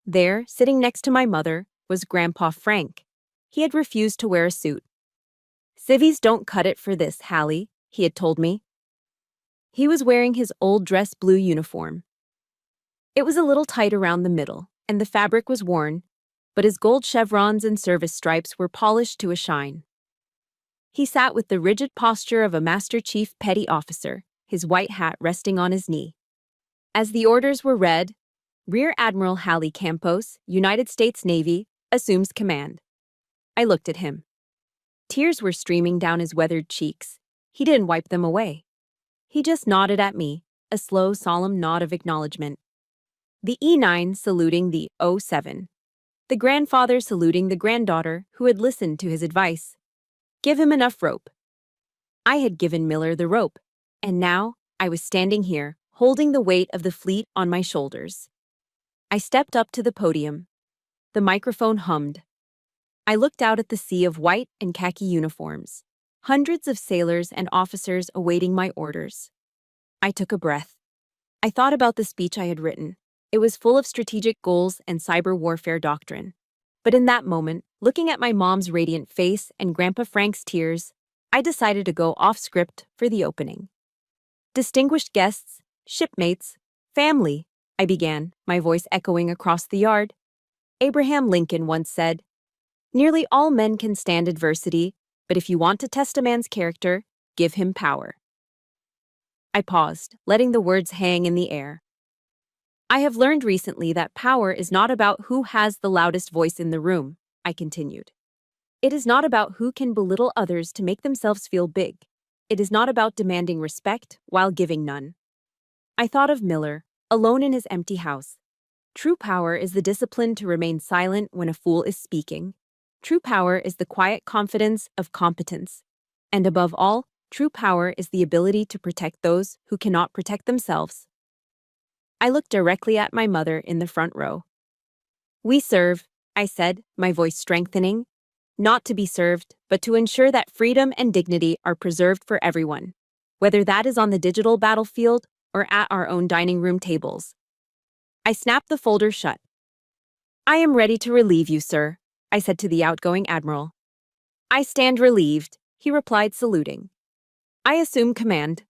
S1: There, sitting next to my mother, was Grandpa Frank. He had refused to wear a suit. "Civvies don't cut it for this, Hallie," he had told me. He was wearing his old dress blue uniform. It was a little tight around the middle, and the fabric was worn, but his gold chevrons and service stripes were polished to a shine. He sat with the rigid posture of a Master Chief Petty Officer, his white hat resting on his knee. As the orders were read, "Rear Admiral Hallie Campos, United States Navy, assumes command." I looked at him. Tears were streaming down his weathered cheeks. He didn't wipe them away. He just nodded at me, a slow, solemn nod of acknowledgement. The E9 saluting the O7. The grandfather saluting the granddaughter who had listened to his advice. Give him enough rope. I had given Miller the rope, and now I was standing here, holding the weight of the fleet on my shoulders. I stepped up to the podium. The microphone hummed. I looked out at the sea of white and khaki uniforms, hundreds of sailors and officers awaiting my orders. I took a breath. I thought about the speech I had written. It was full of strategic goals and cyber warfare doctrine. But in that moment, looking at my mom's radiant face and Grandpa Frank's tears, I decided to go off script for the opening. "Distinguished guests, shipmates, family," I began, my voice echoing across the yard. Abraham Lincoln once said, "Nearly all men can stand adversity, but if you want to test a man's character, give him power." I paused, letting the words hang in the air. "I have learned recently that power is not about who has the loudest voice in the room," I continued. "It is not about who can belittle others to make themselves feel big. It is not about demanding respect while giving none." I thought of Miller, alone in his empty house. True power is the discipline to remain silent when a fool is speaking. True power is the quiet confidence of competence. And above all, true power is the ability to protect those who cannot protect themselves. I looked directly at my mother in the front row. "We serve," I said, my voice strengthening. not to be served, but to ensure that freedom and dignity are preserved for everyone, whether that is on the digital battlefield or at our own dining room tables. I snapped the folder shut. I am ready to relieve you, sir, I said to the outgoing admiral. I stand relieved, he replied, saluting. I assume command.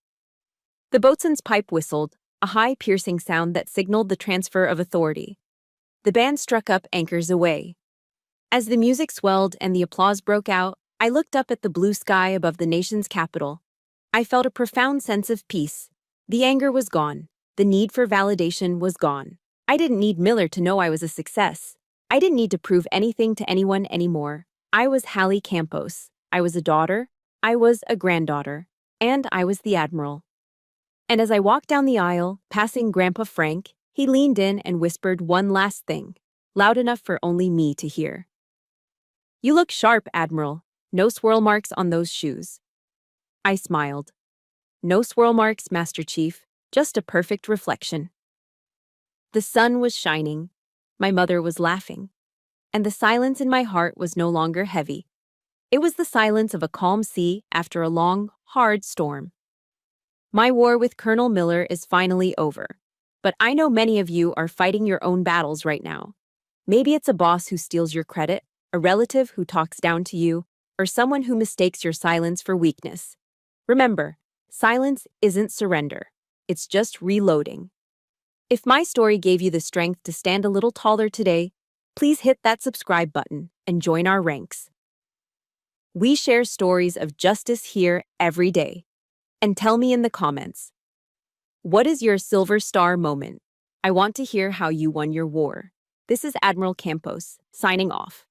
S1: The boatswain's pipe whistled, a high, piercing sound that signaled the transfer of authority. The band struck up Anchors Aweigh. As the music swelled and the applause broke out, I looked up at the blue sky above the nation's capital. I felt a profound sense of peace. The anger was gone. The need for validation was gone. I didn't need Miller to know I was a success. I didn't need to prove anything to anyone anymore. I was Hallie Campos. I was a daughter. I was a granddaughter. And I was the admiral. And as I walked down the aisle, passing Grandpa Frank, he leaned in and whispered one last thing, loud enough for only me to hear. You look sharp, Admiral. No swirl marks on those shoes. I smiled. No swirl marks, Master Chief, just a perfect reflection. The sun was shining. My mother was laughing. And the silence in my heart was no longer heavy. It was the silence of a calm sea after a long, hard storm. My war with Colonel Miller is finally over. But I know many of you are fighting your own battles right now. Maybe it's a boss who steals your credit, a relative who talks down to you, or someone who mistakes your silence for weakness. Remember, silence isn't surrender. It's just reloading. If my story gave you the strength to stand a little taller today, please hit that subscribe button and join our ranks. We share stories of justice here every day. And tell me in the comments, what is your silver star moment? I want to hear how you won your war. This is Admiral Campos, signing off.